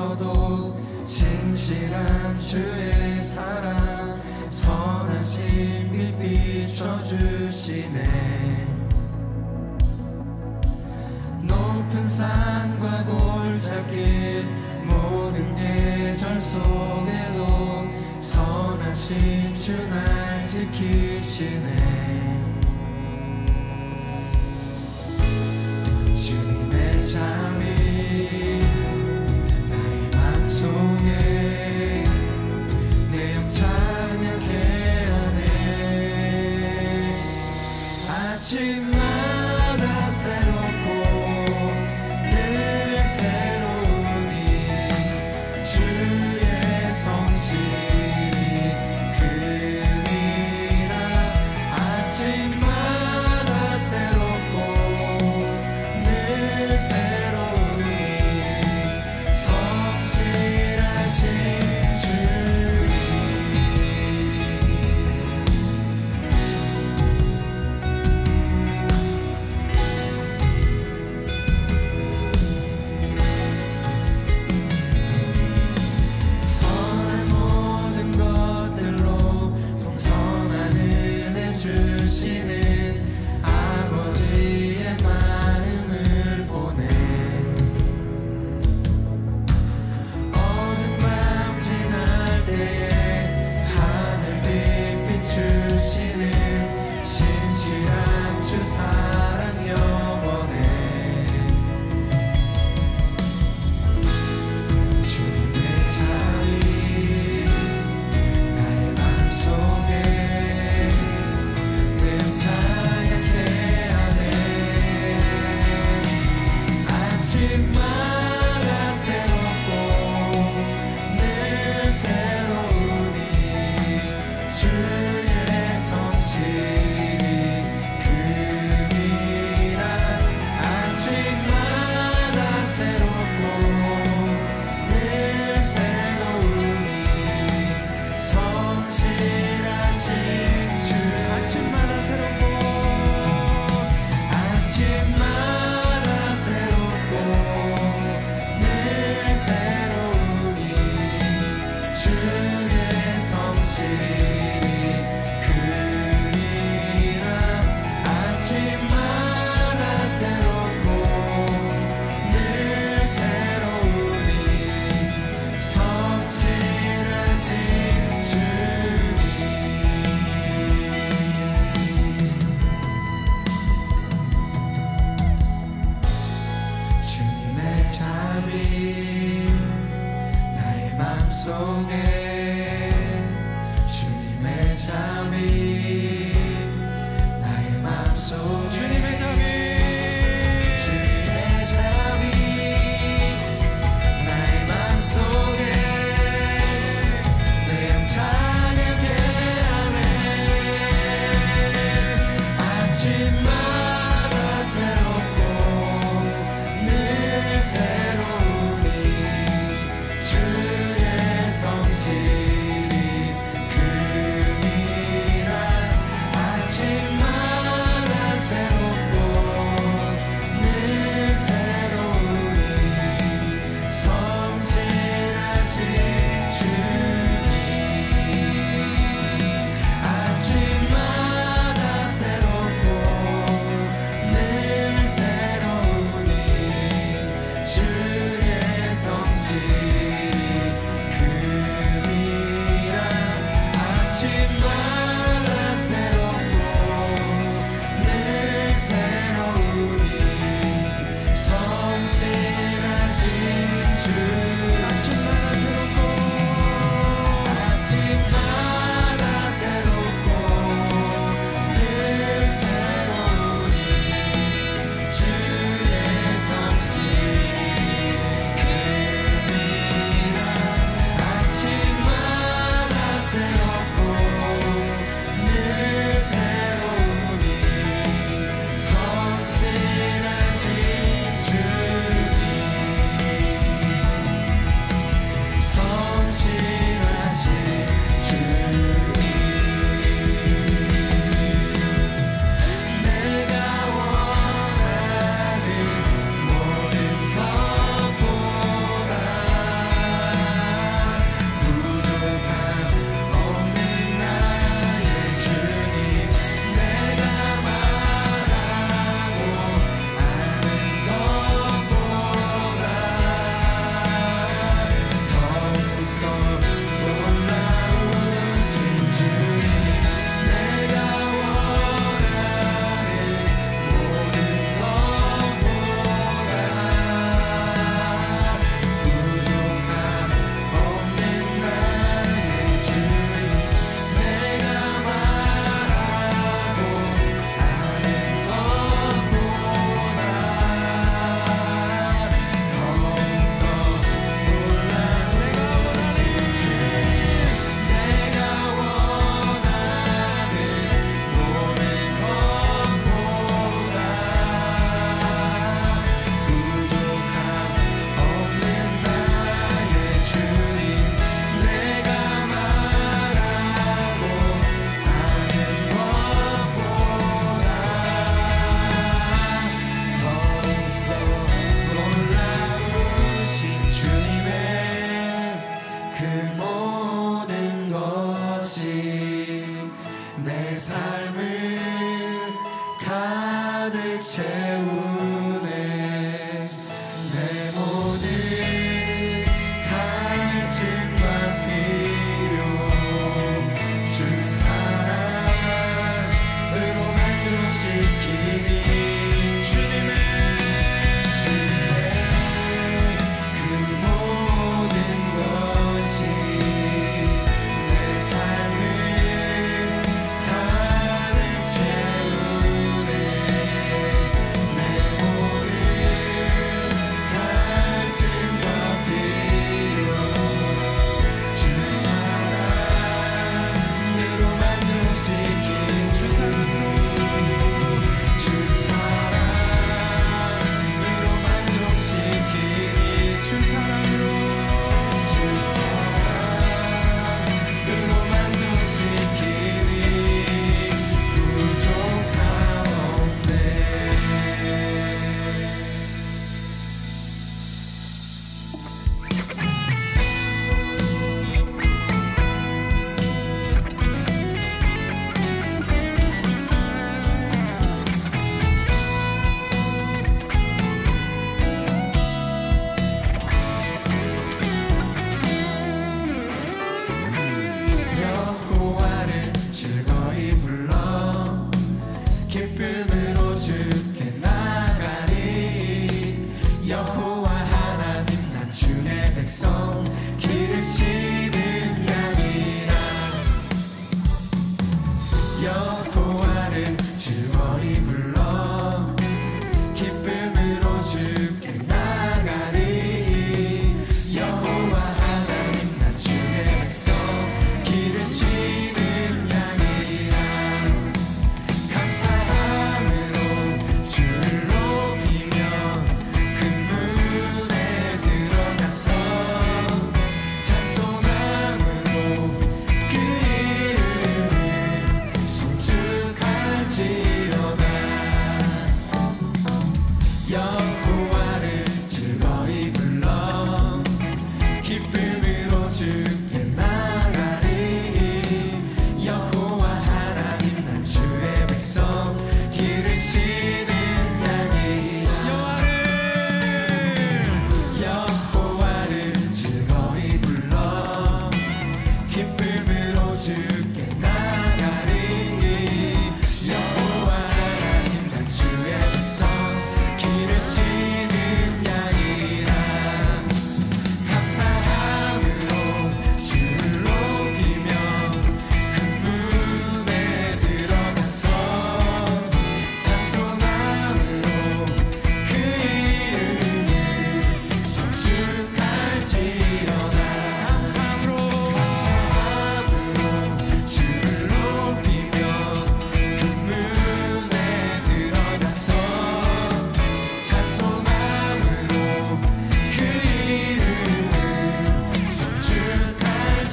속에서도 진실한 주의 사랑 선하신 빛 비춰주시네. 높은 산과 골짜기 모든 계절 속에도 선하신 주 날 지키시네. 주님의 잠이 나의 맘속에 내 영 찬양케 하네. 아침마다 새롭고 늘 새로우니 주의 성실이 금이라. 아침마다 새롭고 늘 새로우니 성실하신 주님. 선한 모든 것들로 풍성한 은혜 주시는 아버지의 마음을 보내. 어둠 밤 지날 때에 하늘빛 비추시는 신실한 주 사랑 영원해. 주님의 잠이 나의 맘속에 내 영 찬양케 하네. 아침마다 새롭고 늘 새로우니 주의 성실이 금이라. 아침마다 새롭고 늘 새로우니 성실하신 주. 아침마다 새롭고 아침마다 새롭고 늘 새로우니 주의 성실이 금이라. 아침마다 새롭고 늘 새로우니 성실하신 주님. 주님의 잠이 나의 맘속에 주님의 잠이 나의 맘속에 주님의 잠이 나의 맘속에 내 영 찬양케 하네. 아침마다 새롭고 늘 새로우니 주의 성실이 금이라. 아침마다 새롭고 주님의 그 모든 것이 내 삶을 가득 채우네. 내 모든 갈증과 필요 주 사랑으로 만족시키니 주님의 그 모든 것이 내 삶을 가득 채우네. 내 모든 갈증과 필요 주 사랑으로 만족시키니 주 사랑으로 만족시키니 주 사랑으로 만족시키니 부족함 없네. 여호와를 즐거이 불러 기쁨으로 주께 나가리. 여호와 하나님 난 주의 백성 기르시는 양이라. 여호와를 즐거이 불러 기쁨으로 주께 나가리. 여호와 하나님 난 주의 백성 기르시는 양이라. 감사함으로 주를 높이며 그 문에 들어가서 찬송함으로 그 이름을 송축할지어다. 여호와를 즐거이 불러 기쁨으로 주께 나가리. 여호와 하나님 난 주의 백성 기르시는 양이라. 여호와를 즐거이 불러 기쁨으로 주께 나가리. 여호와 하나님 난 주의 백성 기르시는 양이라. 감사함으로 주를 높이며 그 문에 들어가서 찬송함으로 그 이름을 송축할지어다. 감사함으로 주를 높이며 그 문에 들어가서 찬송함으로 그 이름을 송축할지어다.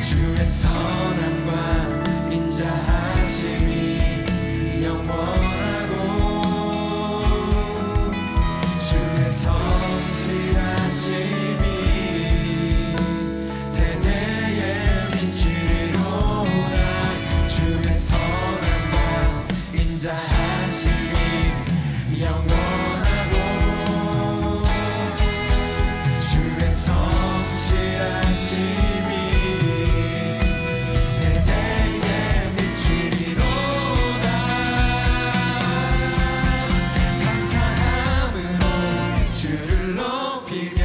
주의 선함과 인자하심이 영원하고 주의 성실하심이 대대에 미치리로다. 주의 선함과 인자하심이 영원하고 주의 성실하심이 대대에 미치리로다. 감사함으로 주를 높이며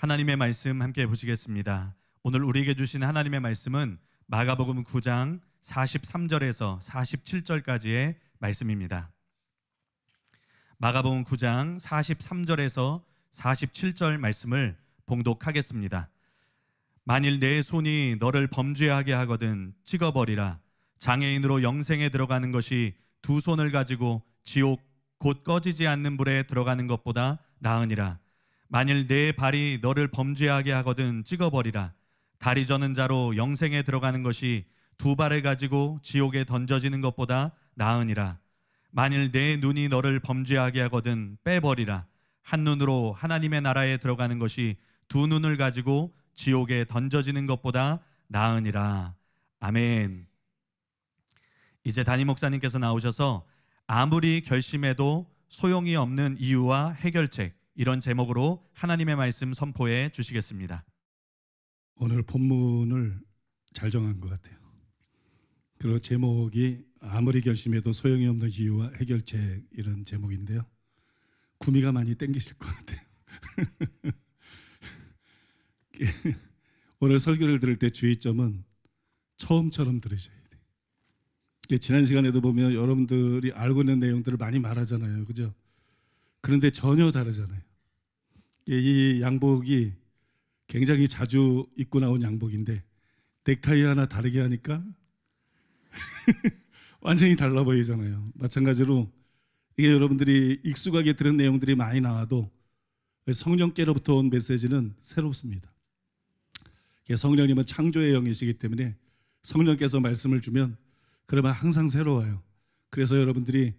하나님의 말씀 함께 보시겠습니다. 오늘 우리에게 주신 하나님의 말씀은 마가복음 9장 43절에서 47절까지의 말씀입니다. 마가복음 9장 43절에서 47절 말씀을 봉독하겠습니다. 만일 내 손이 너를 범죄하게 하거든 찍어버리라. 장애인으로 영생에 들어가는 것이 두 손을 가지고 지옥 곧 꺼지지 않는 불에 들어가는 것보다 나으니라. 만일 내 발이 너를 범죄하게 하거든 찍어버리라. 다리 저는 자로 영생에 들어가는 것이 두 발을 가지고 지옥에 던져지는 것보다 나으니라. 만일 내 눈이 너를 범죄하게 하거든 빼버리라. 한 눈으로 하나님의 나라에 들어가는 것이 두 눈을 가지고 지옥에 던져지는 것보다 나으니라. 아멘. 이제 담임 목사님께서 나오셔서 아무리 결심해도 소용이 없는 이유와 해결책, 이런 제목으로 하나님의 말씀 선포해 주시겠습니다. 오늘 본문을 잘 정한 것 같아요. 그리고 제목이 아무리 결심해도 소용이 없는 이유와 해결책, 이런 제목인데요. 구미가 많이 땡기실 것 같아요. 오늘 설교를 들을 때 주의점은 처음처럼 들으셔야 돼요. 지난 시간에도 보면 여러분들이 알고 있는 내용들을 많이 말하잖아요. 그죠? 그런데 전혀 다르잖아요. 이 양복이 굉장히 자주 입고 나온 양복인데 넥타이 하나 다르게 하니까 완전히 달라 보이잖아요. 마찬가지로 이게 여러분들이 익숙하게 들은 내용들이 많이 나와도 성령께로부터 온 메시지는 새롭습니다. 성령님은 창조의 영이시기 때문에 성령께서 말씀을 주면 그러면 항상 새로워요. 그래서 여러분들이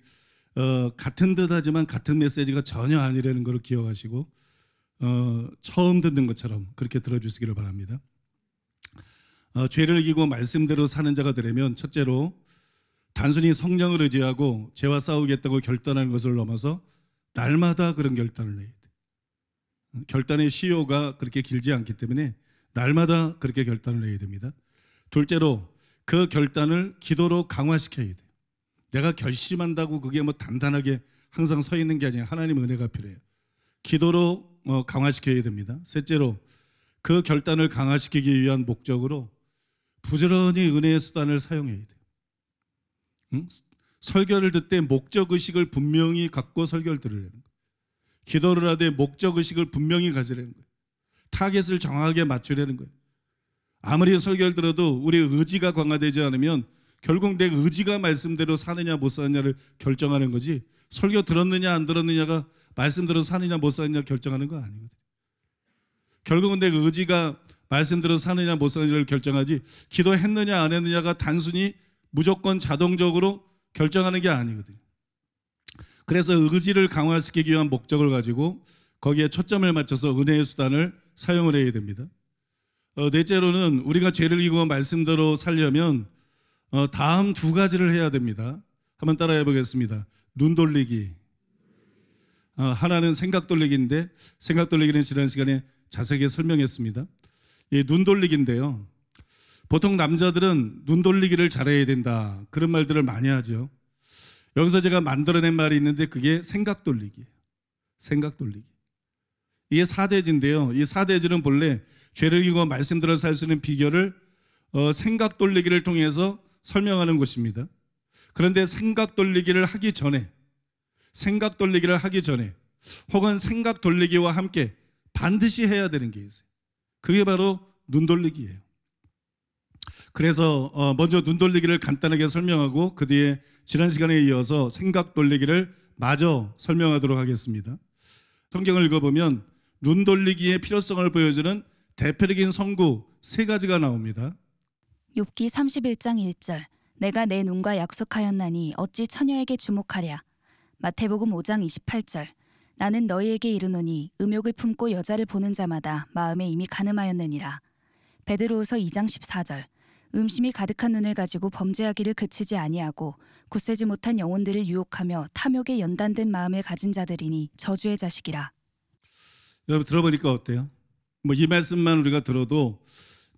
같은 듯 하지만 같은 메시지가 전혀 아니라는 걸 기억하시고 처음 듣는 것처럼 그렇게 들어주시기를 바랍니다. 죄를 이기고 말씀대로 사는 자가 되려면 첫째로 단순히 성령을 의지하고 죄와 싸우겠다고 결단하는 것을 넘어서 날마다 그런 결단을 내야 돼요. 결단의 시효가 그렇게 길지 않기 때문에 날마다 그렇게 결단을 내야 됩니다. 둘째로 그 결단을 기도로 강화시켜야 돼요. 내가 결심한다고 그게 뭐 단단하게 항상 서 있는 게 아니라 하나님의 은혜가 필요해요. 기도로 강화시켜야 됩니다. 셋째로 그 결단을 강화시키기 위한 목적으로 부지런히 은혜의 수단을 사용해야 돼요. 설교를 듣되 목적의식을 분명히 갖고 설교를 들으려는 거예요. 기도를 하되 목적의식을 분명히 가지려는 거예요. 타겟을 정확하게 맞추려는 거예요. 아무리 설교를 들어도 우리의 의지가 강화되지 않으면 결국 내 의지가 말씀대로 사느냐 못 사느냐를 결정하는 거지, 설교 들었느냐 안 들었느냐가 말씀대로 사느냐 못 사느냐 결정하는 거 아니거든요. 결국은 내 의지가 말씀대로 사느냐 못 사느냐를 결정하지, 기도했느냐 안 했느냐가 단순히 무조건 자동적으로 결정하는 게 아니거든요. 그래서 의지를 강화시키기 위한 목적을 가지고 거기에 초점을 맞춰서 은혜의 수단을 사용을 해야 됩니다. 넷째로는 우리가 죄를 이기고 말씀대로 살려면 다음 두 가지를 해야 됩니다. 한번 따라해 보겠습니다. 눈 돌리기. 하나는 생각 돌리기인데, 생각 돌리기는 지난 시간에 자세하게 설명했습니다. 눈 돌리기인데요, 보통 남자들은 눈 돌리기를 잘해야 된다, 그런 말들을 많이 하죠. 여기서 제가 만들어낸 말이 있는데 그게 생각 돌리기예요. 생각 돌리기. 이게 4대지인데요. 이 4대지는 본래 죄를 이기고 말씀대로 살 수 있는 비결을 생각 돌리기를 통해서 설명하는 것입니다. 그런데 생각 돌리기를 하기 전에 혹은 생각 돌리기와 함께 반드시 해야 되는 게 있어요. 그게 바로 눈 돌리기예요. 그래서 먼저 눈 돌리기를 간단하게 설명하고 그 뒤에 지난 시간에 이어서 생각 돌리기를 마저 설명하도록 하겠습니다. 성경을 읽어보면 눈 돌리기의 필요성을 보여주는 대표적인 성구 3가지가 나옵니다. 욥기 31장 1절 내가 내 눈과 약속하였나니 어찌 처녀에게 주목하랴. 마태복음 5장 28절 나는 너희에게 이르노니 음욕을 품고 여자를 보는 자마다 마음에 이미 간음하였느니라. 베드로후서 2장 14절 음심이 가득한 눈을 가지고 범죄하기를 그치지 아니하고 굳세지 못한 영혼들을 유혹하며 탐욕에 연단된 마음을 가진 자들이니 저주의 자식이라. 여러분 들어보니까 어때요? 이 말씀만 우리가 들어도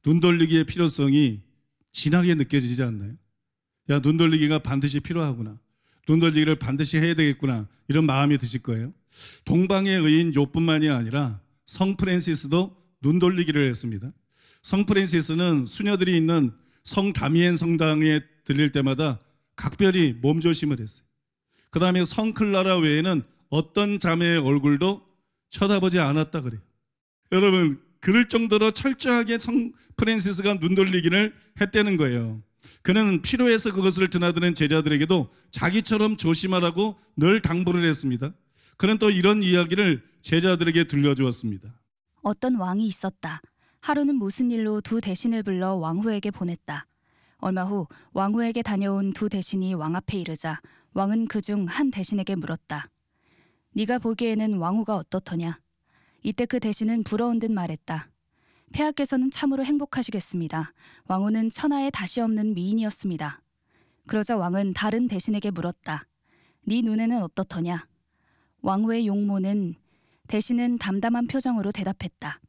눈 돌리기의 필요성이 진하게 느껴지지 않나요? 야, 눈 돌리기가 반드시 필요하구나, 눈 돌리기를 반드시 해야 되겠구나, 이런 마음이 드실 거예요. 동방의 의인 욥뿐만이 아니라 성 프란시스도 눈 돌리기를 했습니다. 성 프란시스는 수녀들이 있는 성 다미엔 성당에 들릴 때마다 각별히 몸조심을 했어요. 그 다음에 성 클라라 외에는 어떤 자매의 얼굴도 쳐다보지 않았다 그래요. 여러분, 그럴 정도로 철저하게 성 프란시스가 눈 돌리기를 했다는 거예요. 그는 필요해서 그것을 드나드는 제자들에게도 자기처럼 조심하라고 늘 당부를 했습니다. 그는 또 이런 이야기를 제자들에게 들려주었습니다. 어떤 왕이 있었다. 하루는 무슨 일로 두 대신을 불러 왕후에게 보냈다. 얼마 후 왕후에게 다녀온 두 대신이 왕 앞에 이르자 왕은 그중 한 대신에게 물었다. 네가 보기에는 왕후가 어떻더냐? 이때 그 대신은 부러운 듯 말했다. 폐하께서는 참으로 행복하시겠습니다. 왕후는 천하에 다시 없는 미인이었습니다. 그러자 왕은 다른 대신에게 물었다. 네 눈에는 어떻더냐? 왕후의 용모는 대신은 담담한 표정으로 대답했다.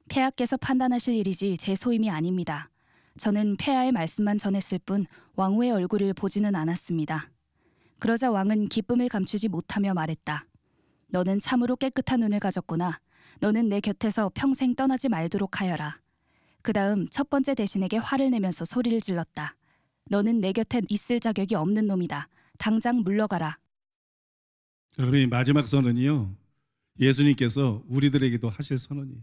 폐하께서 판단하실 일이지 제 소임이 아닙니다. 저는 폐하의 말씀만 전했을 뿐 왕후의 얼굴을 보지는 않았습니다. 그러자 왕은 기쁨을 감추지 못하며 말했다. 너는 참으로 깨끗한 눈을 가졌구나. 너는 내 곁에서 평생 떠나지 말도록 하여라. 그 다음 첫 번째 대신에게 화를 내면서 소리를 질렀다. 너는 내 곁에 있을 자격이 없는 놈이다. 당장 물러가라. 여러분, 이 마지막 선언이요, 예수님께서 우리들에게도 하실 선언이에요.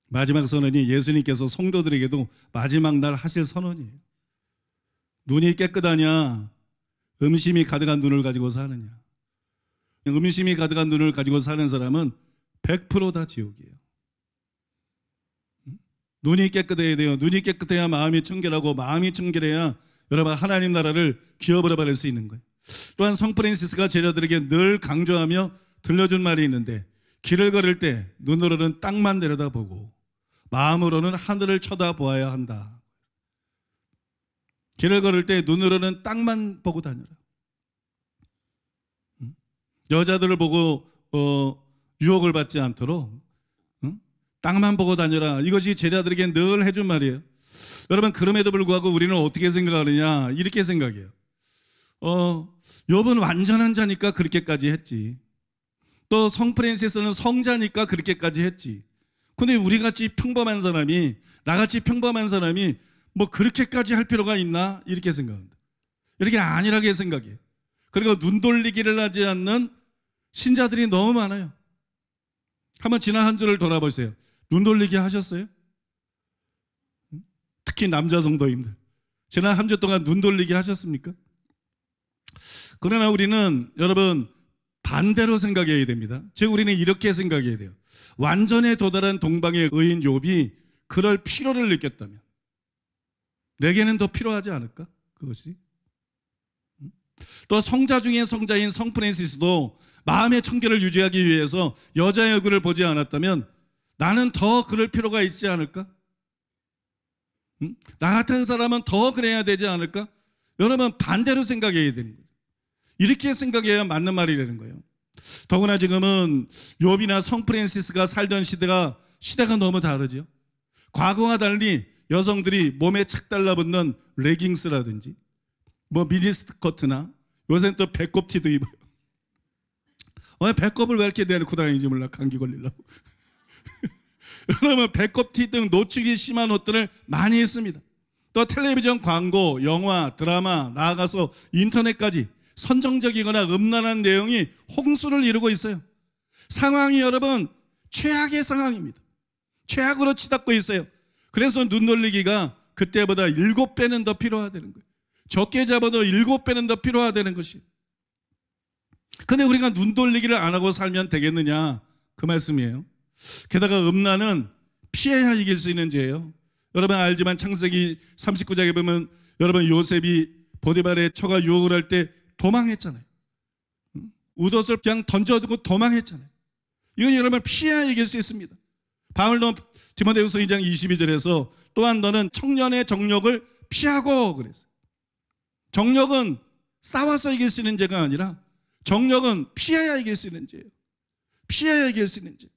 마지막 선언이 예수님께서 성도들에게도 마지막 날 하실 선언이에요. 눈이 깨끗하냐? 음심이 가득한 눈을 가지고 사느냐? 음심이 가득한 눈을 가지고 사는 사람은 100% 다 지옥이에요. 눈이 깨끗해야 돼요. 눈이 깨끗해야 마음이 청결하고, 마음이 청결해야 여러분 하나님 나라를 기업으로 받을 수 있는 거예요. 또한 성 프란시스가 제자들에게 늘 강조하며 들려준 말이 있는데, 길을 걸을 때 눈으로는 땅만 내려다보고 마음으로는 하늘을 쳐다보아야 한다. 길을 걸을 때 눈으로는 땅만 보고 다녀라. 여자들을 보고 유혹을 받지 않도록 땅만 보고 다녀라. 이것이 제자들에게 늘 해준 말이에요. 여러분, 그럼에도 불구하고 우리는 어떻게 생각하느냐? 이렇게 생각해요. 욥은 완전한 자니까 그렇게까지 했지. 또 성 프란시스는 성자니까 그렇게까지 했지. 근데 우리같이 평범한 사람이, 나같이 평범한 사람이 뭐 그렇게까지 할 필요가 있나? 이렇게 생각합니다. 이렇게 안일하게 생각해요. 그리고 눈 돌리기를 하지 않는 신자들이 너무 많아요. 한번 지난 한 주를 돌아보세요. 눈 돌리기 하셨어요? 특히 남자 성도님들, 지난 한 주 동안 눈 돌리기 하셨습니까? 그러나 우리는 여러분 반대로 생각해야 됩니다. 즉 우리는 이렇게 생각해야 돼요. 완전에 도달한 동방의 의인 욥이 그럴 필요를 느꼈다면 내게는 더 필요하지 않을까? 그것이. 또 성자 중에 성자인 성 프란시스도 마음의 청결을 유지하기 위해서 여자의 얼굴을 보지 않았다면 나는 더 그럴 필요가 있지 않을까? 나 같은 사람은 더 그래야 되지 않을까? 여러분 반대로 생각해야 되는 거예요. 이렇게 생각해야 맞는 말이라는 거예요. 더구나 지금은 욥이나 성 프란시스가 살던 시대가 너무 다르죠. 과거와 달리 여성들이 몸에 착 달라붙는 레깅스라든지 뭐 미니스커트나 요새는 또 배꼽티도 입어요. 배꼽을 왜 이렇게 내놓고 다니는지 몰라. 감기 걸리려고. 여러분 배꼽티 등 노출이 심한 옷들을 많이 입습니다. 또 텔레비전 광고, 영화, 드라마, 나아가서 인터넷까지 선정적이거나 음란한 내용이 홍수를 이루고 있어요. 상황이 여러분 최악의 상황입니다. 최악으로 치닫고 있어요. 그래서 눈 돌리기가 그때보다 7배는 더 필요하다는 거예요. 적게 잡아도 7배는 더 필요하다는 것이. 근데 우리가 눈 돌리기를 안 하고 살면 되겠느냐? 그 말씀이에요. 게다가 음란은 피해야 이길 수 있는 죄예요. 여러분 알지만 창세기 39장에 보면 여러분 요셉이 보디발의 처가 유혹을 할 때 도망했잖아요. 웃옷을 그냥 던져두고 도망했잖아요. 이건 여러분 피해야 이길 수 있습니다. 바울도 디모데후서 2장 22절에서 또한 너는 청년의 정욕을 피하고 그랬어요. 정욕은 싸워서 이길 수 있는 죄가 아니라 정욕은 피해야 이길 수 있는 죄예요. 피해야 이길 수 있는 죄.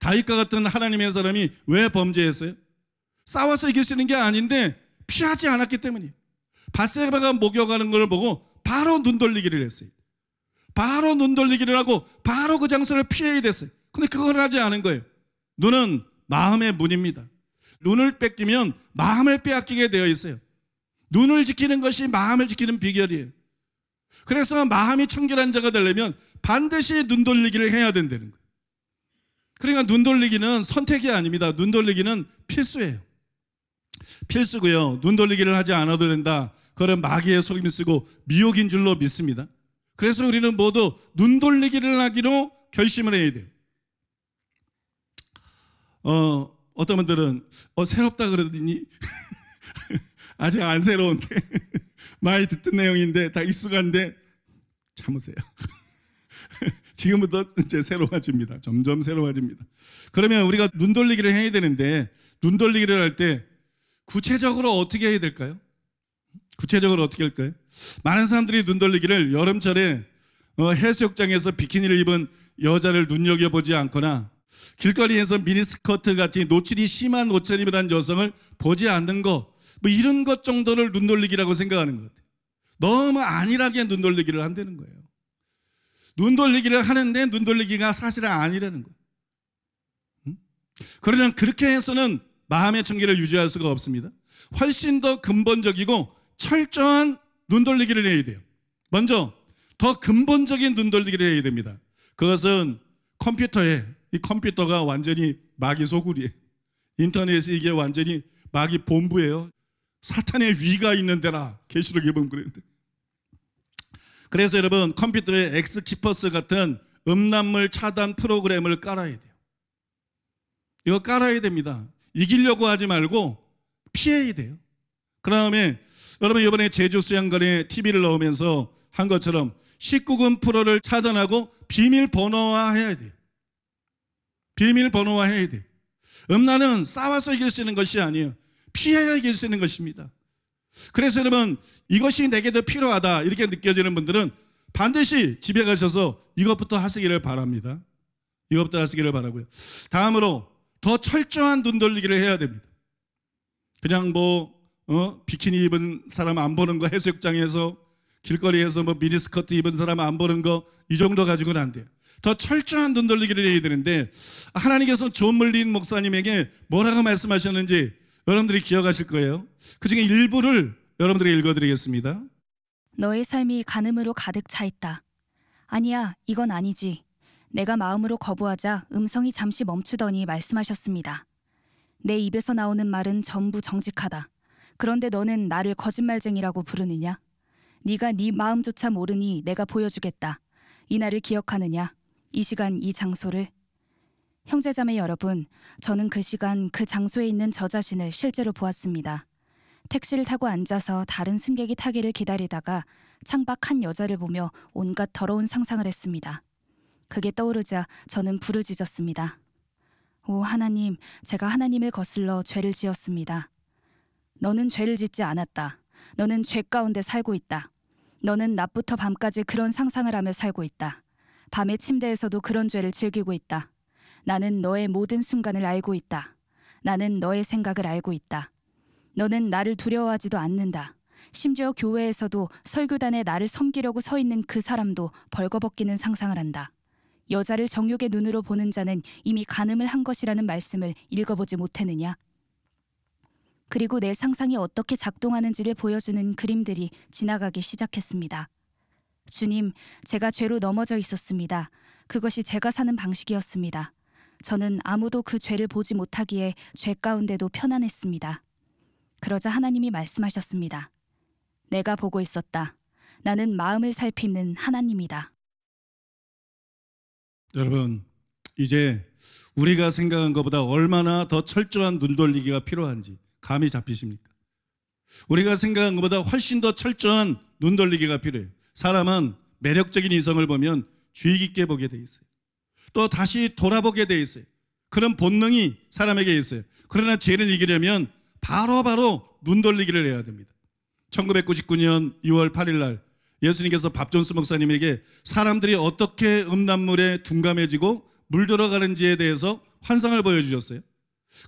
다윗과 같은 하나님의 사람이 왜 범죄했어요? 싸워서 이길 수 있는 게 아닌데 피하지 않았기 때문이에요. 밧세바가 목욕하는 걸 보고 바로 눈 돌리기를 했어요. 바로 눈 돌리기를 하고 바로 그 장소를 피해야 됐어요. 근데 그걸 하지 않은 거예요. 눈은 마음의 문입니다. 눈을 뺏기면 마음을 빼앗기게 되어 있어요. 눈을 지키는 것이 마음을 지키는 비결이에요. 그래서 마음이 청결한 자가 되려면 반드시 눈 돌리기를 해야 된다는 거예요. 그러니까 눈 돌리기는 선택이 아닙니다. 눈 돌리기는 필수예요. 필수고요. 눈 돌리기를 하지 않아도 된다. 그건 마귀의 속임을 쓰고 미혹인 줄로 믿습니다. 그래서 우리는 모두 눈 돌리기를 하기로 결심을 해야 돼요. 어떤 분들은 새롭다 그러더니 아직 안 새로운데 많이 듣던 내용인데 다 익숙한데 참으세요. 지금부터 이제 새로워집니다. 점점 새로워집니다. 그러면 우리가 눈 돌리기를 해야 되는데 눈 돌리기를 할 때 구체적으로 어떻게 해야 될까요? 구체적으로 어떻게 할까요? 많은 사람들이 눈 돌리기를 여름철에 해수욕장에서 비키니를 입은 여자를 눈여겨보지 않거나 길거리에서 미니스커트 같이 노출이 심한 옷을 입은 여성을 보지 않는 것, 뭐 이런 것 정도를 눈 돌리기라고 생각하는 것 같아요. 너무 안일하게 눈 돌리기를 한다는 거예요. 눈 돌리기를 하는데 눈 돌리기가 사실은 아니라는 거예요. 그러면 그렇게 해서는 마음의 청결을 유지할 수가 없습니다. 훨씬 더 근본적이고 철저한 눈 돌리기를 해야 돼요. 먼저 더 근본적인 눈 돌리기를 해야 됩니다. 그것은 이 컴퓨터가 완전히 마귀 소굴이에요. 인터넷이 이게 완전히 마귀 본부예요. 사탄의 위가 있는 데라 계시록에 보면 그랬는데. 그래서 여러분 컴퓨터에 엑스키퍼스 같은 음란물 차단 프로그램을 깔아야 돼요. 이거 깔아야 됩니다. 이기려고 하지 말고 피해야 돼요. 그 다음에 여러분 이번에 제주 수양관에 TV를 넣으면서 한 것처럼 19금 프로를 차단하고 비밀번호화해야 돼요. 비밀번호화해야 돼요. 음란은 싸워서 이길 수 있는 것이 아니에요. 피해야 이길 수 있는 것입니다. 그래서 여러분 이것이 내게 더 필요하다 이렇게 느껴지는 분들은 반드시 집에 가셔서 이것부터 하시기를 바랍니다. 이것부터 하시기를 바라고요. 다음으로 더 철저한 눈 돌리기를 해야 됩니다. 그냥 비키니 입은 사람 안 보는 거, 해수욕장에서 길거리에서 미니스커트 입은 사람 안 보는 거, 이 정도 가지고는 안 돼요. 더 철저한 눈 돌리기를 해야 되는데 하나님께서 존 물린 목사님에게 뭐라고 말씀하셨는지 여러분들이 기억하실 거예요. 그 중에 일부를 여러분들에게 읽어드리겠습니다. 너의 삶이 간음으로 가득 차 있다. 아니야, 이건 아니지. 내가 마음으로 거부하자 음성이 잠시 멈추더니 말씀하셨습니다. 내 입에서 나오는 말은 전부 정직하다. 그런데 너는 나를 거짓말쟁이라고 부르느냐? 네가 네 마음조차 모르니 내가 보여주겠다. 이 날을 기억하느냐? 이 시간 이 장소를. 형제자매 여러분, 저는 그 시간 그 장소에 있는 저 자신을 실제로 보았습니다. 택시를 타고 앉아서 다른 승객이 타기를 기다리다가 창밖 한 여자를 보며 온갖 더러운 상상을 했습니다. 그게 떠오르자 저는 부르짖었습니다. 오 하나님, 제가 하나님을 거슬러 죄를 지었습니다. 너는 죄를 짓지 않았다. 너는 죄 가운데 살고 있다. 너는 낮부터 밤까지 그런 상상을 하며 살고 있다. 밤의 침대에서도 그런 죄를 즐기고 있다. 나는 너의 모든 순간을 알고 있다. 나는 너의 생각을 알고 있다. 너는 나를 두려워하지도 않는다. 심지어 교회에서도 설교단에 나를 섬기려고 서 있는 그 사람도 벌거벗기는 상상을 한다. 여자를 정욕의 눈으로 보는 자는 이미 간음을 한 것이라는 말씀을 읽어보지 못했느냐? 그리고 내 상상이 어떻게 작동하는지를 보여주는 그림들이 지나가기 시작했습니다. 주님, 제가 죄로 넘어져 있었습니다. 그것이 제가 사는 방식이었습니다. 저는 아무도 그 죄를 보지 못하기에 죄 가운데도 편안했습니다. 그러자 하나님이 말씀하셨습니다. 내가 보고 있었다. 나는 마음을 살피는 하나님이다. 여러분, 이제 우리가 생각한 것보다 얼마나 더 철저한 눈 돌리기가 필요한지 감이 잡히십니까? 우리가 생각한 것보다 훨씬 더 철저한 눈 돌리기가 필요해요. 사람은 매력적인 이성을 보면 주의 깊게 보게 돼 있어요. 또 다시 돌아보게 돼 있어요. 그런 본능이 사람에게 있어요. 그러나 죄를 이기려면 바로 눈 돌리기를 해야 됩니다. 1999년 6월 8일 날 예수님께서 밥존스 목사님에게 사람들이 어떻게 음란물에 둔감해지고 물들어가는지에 대해서 환상을 보여주셨어요.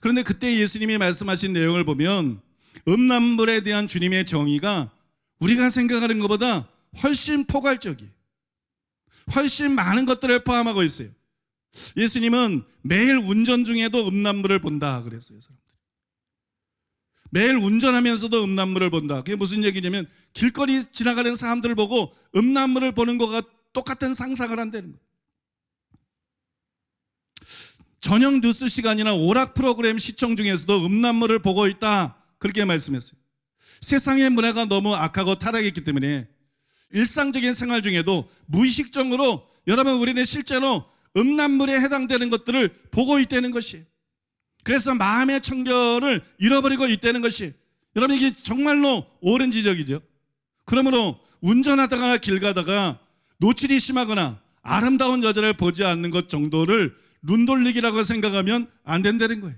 그런데 그때 예수님이 말씀하신 내용을 보면 음란물에 대한 주님의 정의가 우리가 생각하는 것보다 훨씬 포괄적이에요. 훨씬 많은 것들을 포함하고 있어요. 예수님은 매일 운전 중에도 음란물을 본다 그랬어요. 사람들이. 매일 운전하면서도 음란물을 본다. 그게 무슨 얘기냐면 길거리 지나가는 사람들을 보고 음란물을 보는 것과 똑같은 상상을 한다는 거예요. 저녁 뉴스 시간이나 오락 프로그램 시청 중에서도 음란물을 보고 있다 그렇게 말씀했어요. 세상의 문화가 너무 악하고 타락했기 때문에 일상적인 생활 중에도 무의식적으로 여러분 우리는 실제로 음란물에 해당되는 것들을 보고 있다는 것이, 그래서 마음의 청결을 잃어버리고 있다는 것이, 여러분 이게 정말로 옳은 지적이죠. 그러므로 운전하다가 길 가다가 노출이 심하거나 아름다운 여자를 보지 않는 것 정도를 눈 돌리기라고 생각하면 안 된다는 거예요.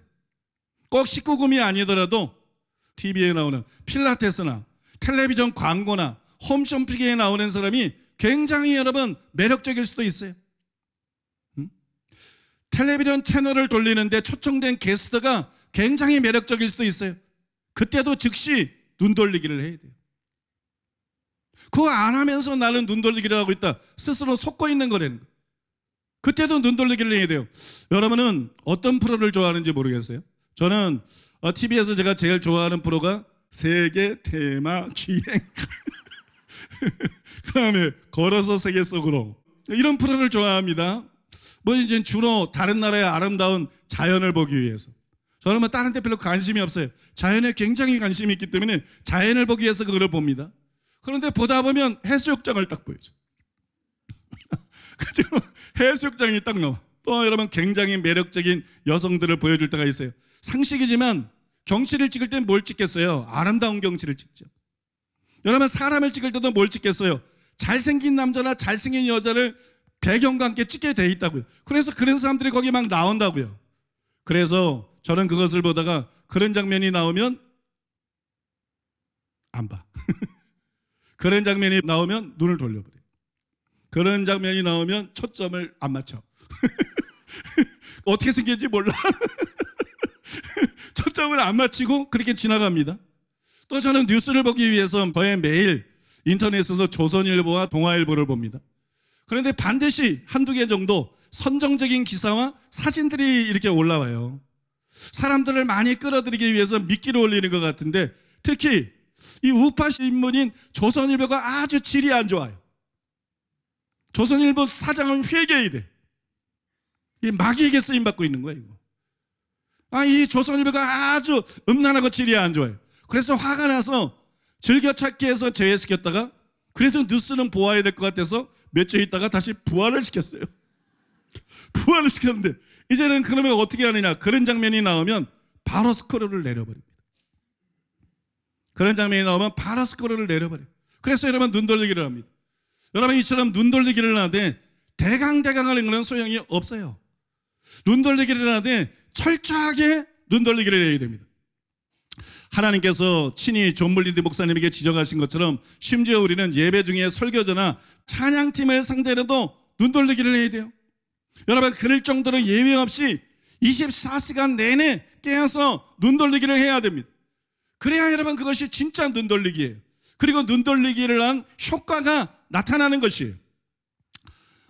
꼭 19금이 아니더라도 TV에 나오는 필라테스나 텔레비전 광고나 홈쇼핑에 나오는 사람이 굉장히 여러분 매력적일 수도 있어요. 텔레비전 채널을 돌리는데 초청된 게스트가 굉장히 매력적일 수도 있어요. 그때도 즉시 눈 돌리기를 해야 돼요. 그거 안 하면서 나는 눈 돌리기를 하고 있다, 스스로 속고 있는 거라는 거예요. 그때도 눈 돌리기를 해야 돼요. 여러분은 어떤 프로를 좋아하는지 모르겠어요. 저는 TV에서 제가 제일 좋아하는 프로가 세계 테마 기행 그 다음에 걸어서 세계 속으로, 이런 프로를 좋아합니다. 뭐 이제 주로 다른 나라의 아름다운 자연을 보기 위해서. 저는 뭐 다른 데 별로 관심이 없어요. 자연에 굉장히 관심이 있기 때문에 자연을 보기 위해서 그걸 봅니다. 그런데 보다 보면 해수욕장을 딱 보여줘. 그죠? 해수욕장이 딱 나와. 또 여러분 굉장히 매력적인 여성들을 보여줄 때가 있어요. 상식이지만 경치를 찍을 땐 뭘 찍겠어요? 아름다운 경치를 찍죠. 여러분 사람을 찍을 때도 뭘 찍겠어요? 잘생긴 남자나 잘생긴 여자를 배경과 함께 찍게 돼 있다고요. 그래서 그런 사람들이 거기 막 나온다고요. 그래서 저는 그것을 보다가 그런 장면이 나오면 안 봐. 그런 장면이 나오면 눈을 돌려버려요. 그런 장면이 나오면 초점을 안 맞춰. 어떻게 생겼는지 몰라. 초점을 안 맞추고 그렇게 지나갑니다. 또 저는 뉴스를 보기 위해서 거의 매일 인터넷에서 조선일보와 동아일보를 봅니다. 그런데 반드시 한두 개 정도 선정적인 기사와 사진들이 이렇게 올라와요. 사람들을 많이 끌어들이기 위해서 미끼를 올리는 것 같은데, 특히 이 우파 신문인 조선일보가 아주 질이 안 좋아요. 조선일보 사장은 회개해야 돼. 이 마귀에게 쓰임 받고 있는 거예요, 이거. 이 조선일보가 아주 음란하고 질이 안 좋아요. 그래서 화가 나서 즐겨찾기해서 제외시켰다가 그래도 뉴스는 보아야 될 것 같아서 몇 주 있다가 다시 부활을 시켰어요. 부활을 시켰는데 이제는 그러면 어떻게 하느냐, 그런 장면이 나오면 바로 스크롤을 내려버립니다. 그런 장면이 나오면 바로 스크롤을 내려버려요. 그래서 여러분 눈 돌리기를 합니다. 여러분 이처럼 눈 돌리기를 하는데 대강 하는 것은 소용이 없어요. 눈 돌리기를 하는데 철저하게 눈 돌리기를 해야 됩니다. 하나님께서 친히 존 물린드 목사님에게 지적하신 것처럼 심지어 우리는 예배 중에 설교자나 찬양팀을 상대로도 눈 돌리기를 해야 돼요. 여러분 그럴 정도로 예외 없이 24시간 내내 깨어서 눈 돌리기를 해야 됩니다. 그래야 여러분 그것이 진짜 눈 돌리기예요. 그리고 눈 돌리기를 한 효과가 나타나는 것이에요.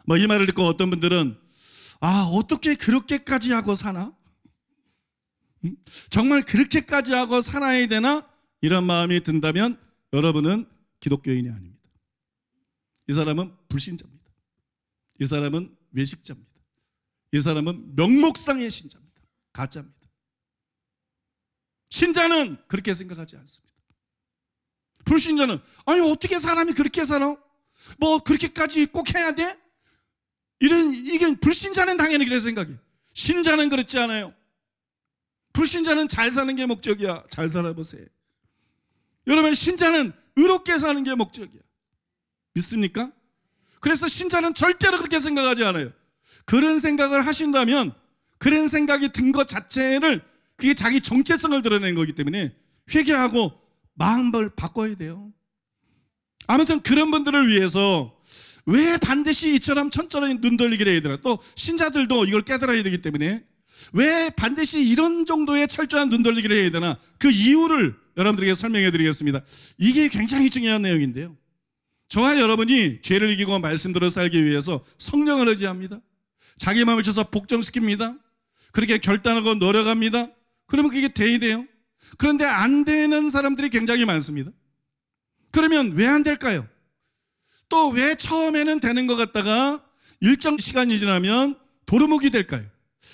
뭐 이 말을 듣고 어떤 분들은 어떻게 그렇게까지 하고 사나? 정말 그렇게까지 하고 살아야 되나? 이런 마음이 든다면 여러분은 기독교인이 아닙니다. 이 사람은 불신자입니다. 이 사람은 외식자입니다. 이 사람은 명목상의 신자입니다. 가짜입니다. 신자는 그렇게 생각하지 않습니다. 불신자는 어떻게 사람이 그렇게 살아? 뭐 그렇게까지 꼭 해야 돼? 이게 불신자는 당연히 그렇게 생각해요. 신자는 그렇지 않아요. 불신자는 잘 사는 게 목적이야. 잘 살아보세요. 여러분 신자는 의롭게 사는 게 목적이야. 믿습니까? 그래서 신자는 절대로 그렇게 생각하지 않아요. 그런 생각을 하신다면 그런 생각이 든 것 자체를 그게 자기 정체성을 드러낸 거기 때문에 회개하고 마음을 바꿔야 돼요. 아무튼 그런 분들을 위해서 왜 반드시 이처럼 천천히 눈 돌리기를 해야 되나? 또 신자들도 이걸 깨달아야 되기 때문에 왜 반드시 이런 정도의 철저한 눈 돌리기를 해야 되나? 그 이유를 여러분들에게 설명해 드리겠습니다. 이게 굉장히 중요한 내용인데요. 저와 여러분이 죄를 이기고 말씀대로 살기 위해서 성령을 의지합니다. 자기 마음을 쳐서 복종시킵니다. 그렇게 결단하고 노력합니다. 그러면 그게 돼요. 그런데 안 되는 사람들이 굉장히 많습니다. 그러면 왜 안 될까요? 또 왜 처음에는 되는 것 같다가 일정 시간이 지나면 도루묵이 될까요?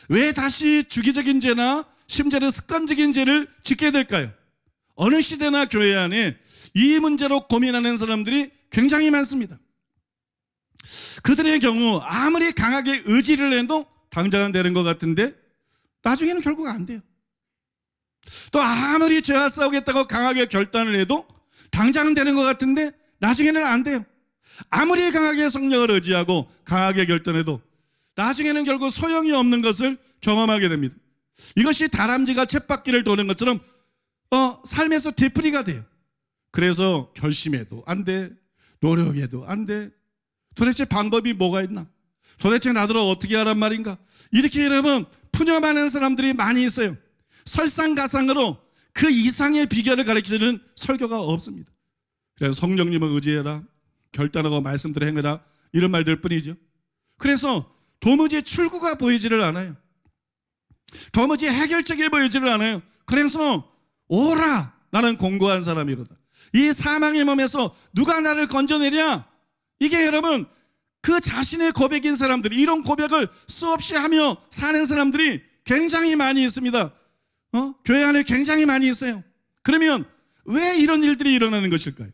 왜 다시 주기적인 죄나 심지어는 습관적인 죄를 짓게 될까요? 어느 시대나 교회 안에 이 문제로 고민하는 사람들이 굉장히 많습니다. 그들의 경우 아무리 강하게 의지를 해도 당장은 되는 것 같은데 나중에는 결국 안 돼요. 또 아무리 죄와 싸우겠다고 강하게 결단을 해도 당장은 되는 것 같은데 나중에는 안 돼요. 아무리 강하게 성령을 의지하고 강하게 결단해도 나중에는 결국 소용이 없는 것을 경험하게 됩니다. 이것이 다람쥐가 쳇바퀴를 도는 것처럼 삶에서 되풀이가 돼요. 그래서 결심해도 안 돼, 노력해도 안 돼. 도대체 방법이 뭐가 있나? 도대체 나더러 어떻게 하란 말인가? 이렇게 여러분 푸념하는 사람들이 많이 있어요. 설상가상으로 그 이상의 비결을 가르치는 설교가 없습니다. 그래서 성령님을 의지해라, 결단하고 말씀대로 행해라, 이런 말들 뿐이죠. 그래서 도무지 출구가 보이지를 않아요. 도무지 해결책이 보이지를 않아요. 그래서 오라, 나는 공고한 사람이로다. 이 사망의 몸에서 누가 나를 건져내랴? 이게 여러분 그 자신의 고백인 사람들이, 이런 고백을 수없이 하며 사는 사람들이 굉장히 많이 있습니다. 교회 안에 굉장히 많이 있어요. 그러면 왜 이런 일들이 일어나는 것일까요?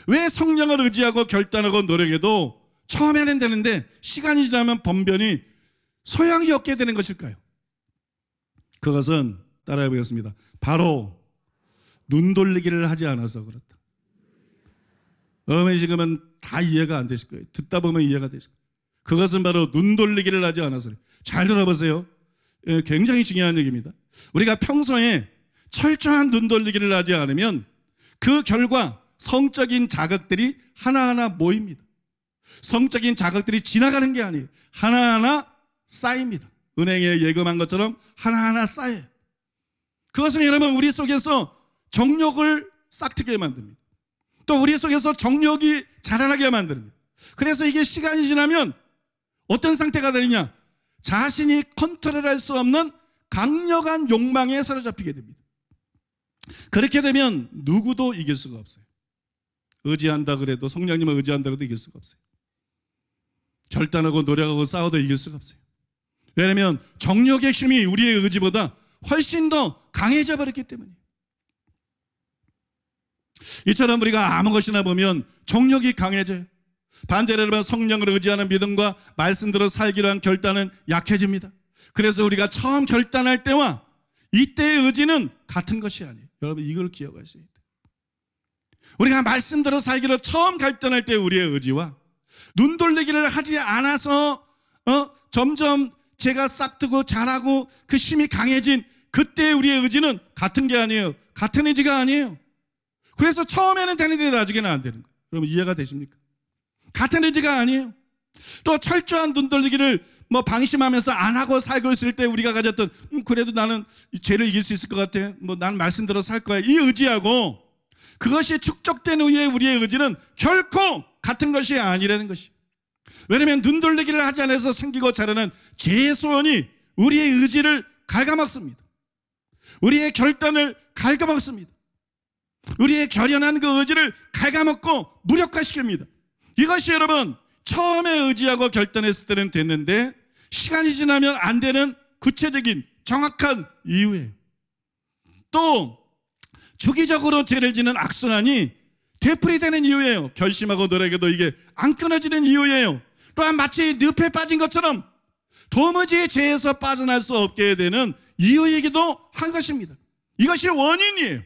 왜 성령을 의지하고 결단하고 노력해도 처음에는 되는데 시간이 지나면 번변이 소용이 없게 되는 것일까요? 그것은 따라해 보겠습니다. 바로 눈 돌리기를 하지 않아서 그렇다. 지금은 다 이해가 안 되실 거예요. 듣다 보면 이해가 되실 거예요. 그것은 바로 눈 돌리기를 하지 않아서 그래요. 잘 들어보세요. 굉장히 중요한 얘기입니다. 우리가 평소에 철저한 눈 돌리기를 하지 않으면 그 결과 성적인 자극들이 하나하나 모입니다. 성적인 자극들이 지나가는 게 아니에요. 하나하나 쌓입니다. 은행에 예금한 것처럼 하나하나 쌓여요. 그것은 여러분 우리 속에서 정욕을 싹트게 만듭니다. 또 우리 속에서 정욕이 자라나게 만듭니다. 그래서 이게 시간이 지나면 어떤 상태가 되느냐? 자신이 컨트롤할 수 없는 강력한 욕망에 사로잡히게 됩니다. 그렇게 되면 누구도 이길 수가 없어요. 의지한다 그래도, 성령님을 의지한다 그래도 이길 수가 없어요. 결단하고 노력하고 싸워도 이길 수가 없어요. 왜냐하면 정욕의 힘이 우리의 의지보다 훨씬 더 강해져 버렸기 때문이에요. 이처럼 우리가 아무 것이나 보면 정욕이 강해져요. 반대로 여러분 성령을 의지하는 믿음과 말씀대로 살기로 한 결단은 약해집니다. 그래서 우리가 처음 결단할 때와 이때의 의지는 같은 것이 아니에요. 여러분 이걸 기억하셔야 돼요. 우리가 말씀대로 살기로 처음 결단할 때 우리의 의지와 눈 돌리기를 하지 않아서 점점 제가 싹트고 자라고 그 힘이 강해진 그때 우리의 의지는 같은 게 아니에요. 같은 의지가 아니에요. 그래서 처음에는 되는데 나중에는 안 되는 거예요. 여러분 이해가 되십니까? 같은 의지가 아니에요. 또 철저한 눈 돌리기를 방심하면서 안 하고 살고 있을 때 우리가 가졌던 그래도 나는 죄를 이길 수 있을 것 같아. 난 말씀대로 살 거야. 이 의지하고 그것이 축적된 후에 우리의 의지는 결코 같은 것이 아니라는 것이. 왜냐하면 눈 돌리기를 하지 않아서 생기고 자라는 죄의 소원이 우리의 의지를 갉아먹습니다. 우리의 결단을 갉아먹습니다. 우리의 결연한 그 의지를 갉아먹고 무력화시킵니다. 이것이 여러분 처음에 의지하고 결단했을 때는 됐는데 시간이 지나면 안 되는 구체적인 정확한 이유예요. 또 주기적으로 죄를 짓는 악순환이 되풀이되는 이유예요. 결심하고 노력해도 이게 안 끊어지는 이유예요. 또한 마치 늪에 빠진 것처럼 도무지 죄에서 빠져날 수 없게 되는 이유이기도 한 것입니다. 이것이 원인이에요.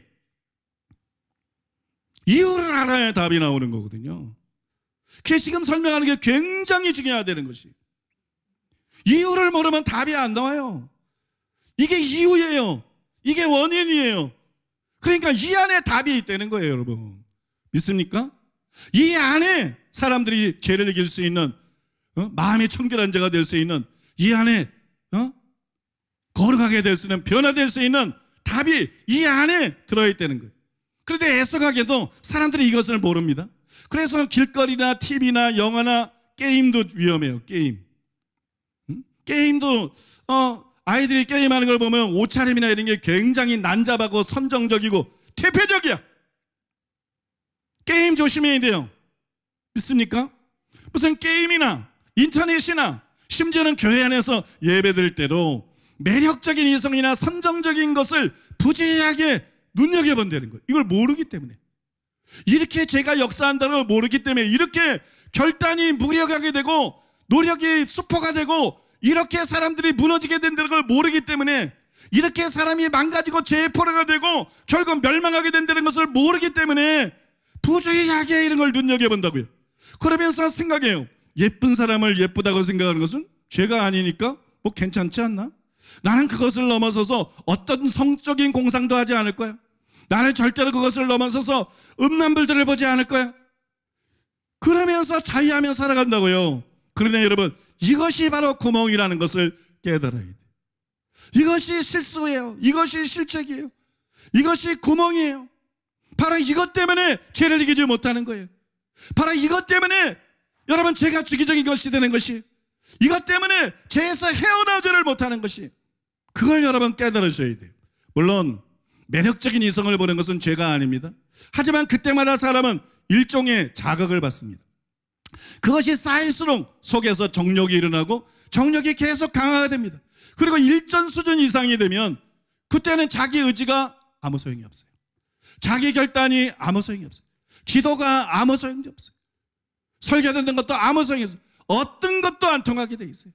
이유를 알아야 답이 나오는 거거든요. 그게 지금 설명하는 게 굉장히 중요하다는 것이. 이유를 모르면 답이 안 나와요. 이게 이유예요. 이게 원인이에요. 그러니까 이 안에 답이 있다는 거예요, 여러분. 믿습니까? 이 안에 사람들이 죄를 이길 수 있는 마음이 청결한 자가 될 수 있는 이 안에 거룩하게 될 수 있는 변화될 수 있는 답이 이 안에 들어있다는 거예요. 그런데 애석하게도 사람들이 이것을 모릅니다. 그래서 길거리나 TV나 영화나 게임도 위험해요. 게임. 게임도 아이들이 게임하는 걸 보면 옷차림이나 이런 게 굉장히 난잡하고 선정적이고 퇴폐적이야. 게임 조심해야 돼요. 믿습니까? 무슨 게임이나 인터넷이나 심지어는 교회 안에서 예배드릴 때도 매력적인 이성이나 선정적인 것을 부지하게 눈여겨본다는 거예요. 이걸 모르기 때문에. 이렇게 제가 역사한다는 걸 모르기 때문에 이렇게 결단이 무력하게 되고 노력이 수포가 되고 이렇게 사람들이 무너지게 된다는 걸 모르기 때문에 이렇게 사람이 망가지고 죄의 포로가 되고 결국 멸망하게 된다는 것을 모르기 때문에 부주의하게 이런 걸 눈여겨본다고요. 그러면서 생각해요. 예쁜 사람을 예쁘다고 생각하는 것은 죄가 아니니까 뭐 괜찮지 않나? 나는 그것을 넘어서서 어떤 성적인 공상도 하지 않을 거야. 나는 절대로 그것을 넘어서서 음란물들을 보지 않을 거야. 그러면서 자유하며 살아간다고요. 그러나 여러분, 이것이 바로 구멍이라는 것을 깨달아야 돼요. 이것이 실수예요. 이것이 실책이에요. 이것이 구멍이에요. 바로 이것 때문에 죄를 이기지 못하는 거예요. 바로 이것 때문에 여러분 죄가 주기적인 것이 되는 것이, 이것 때문에 죄에서 헤어나오지를 못하는 것이, 그걸 여러분 깨달으셔야 돼요. 물론 매력적인 이성을 보는 것은 죄가 아닙니다. 하지만 그때마다 사람은 일종의 자극을 받습니다. 그것이 쌓일수록 속에서 정욕이 일어나고 정욕이 계속 강화가 됩니다. 그리고 일정 수준 이상이 되면 그때는 자기 의지가 아무 소용이 없어요. 자기 결단이 아무 소용이 없어요. 기도가 아무 소용이 없어요. 설교 듣는 것도 아무 소용이 없어요. 어떤 것도 안 통하게 돼 있어요.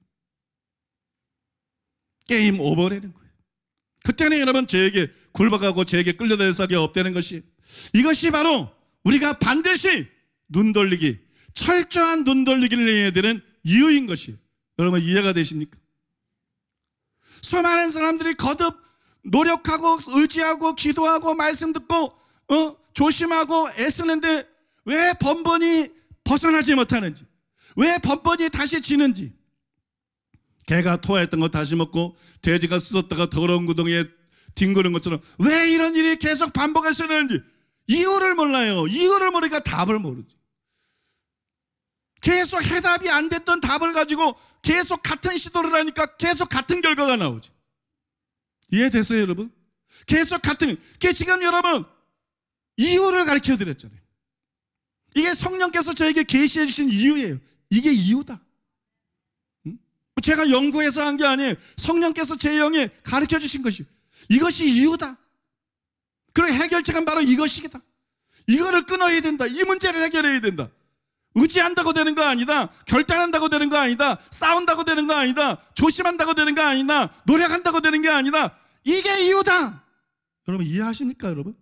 게임 오버라는 거예요. 그때는 여러분 죄에게 굴복하고 죄에게 끌려들 수밖에 없다는 것이, 이것이 바로 우리가 반드시 눈 돌리기, 철저한 눈 돌리기를 해야 되는 이유인 것이에요. 여러분 이해가 되십니까? 수많은 사람들이 거듭 노력하고 의지하고 기도하고 말씀 듣고 조심하고 애쓰는데 왜 번번이 벗어나지 못하는지, 왜 번번이 다시 지는지, 개가 토했던 거 다시 먹고 돼지가 씻었다가 더러운 구덩이에 뒹구는 것처럼 왜 이런 일이 계속 반복해서 되는지 이유를 몰라요. 이유를 모르니까 답을 모르죠. 계속 해답이 안 됐던 답을 가지고 계속 같은 시도를 하니까 계속 같은 결과가 나오죠. 이해됐어요 여러분? 계속 같은, 그게 지금 여러분 이유를 가르쳐 드렸잖아요. 이게 성령께서 저에게 계시해 주신 이유예요. 이게 이유다. 제가 연구해서 한 게 아니에요. 성령께서 제 영에 가르쳐 주신 것이, 이것이 이유다. 그리고 해결책은 바로 이것이다. 이거를 끊어야 된다. 이 문제를 해결해야 된다. 의지한다고 되는 거 아니다. 결단한다고 되는 거 아니다. 싸운다고 되는 거 아니다. 조심한다고 되는 거 아니다. 노력한다고 되는 게 아니다. 이게 이유다. 여러분 이해하십니까 여러분?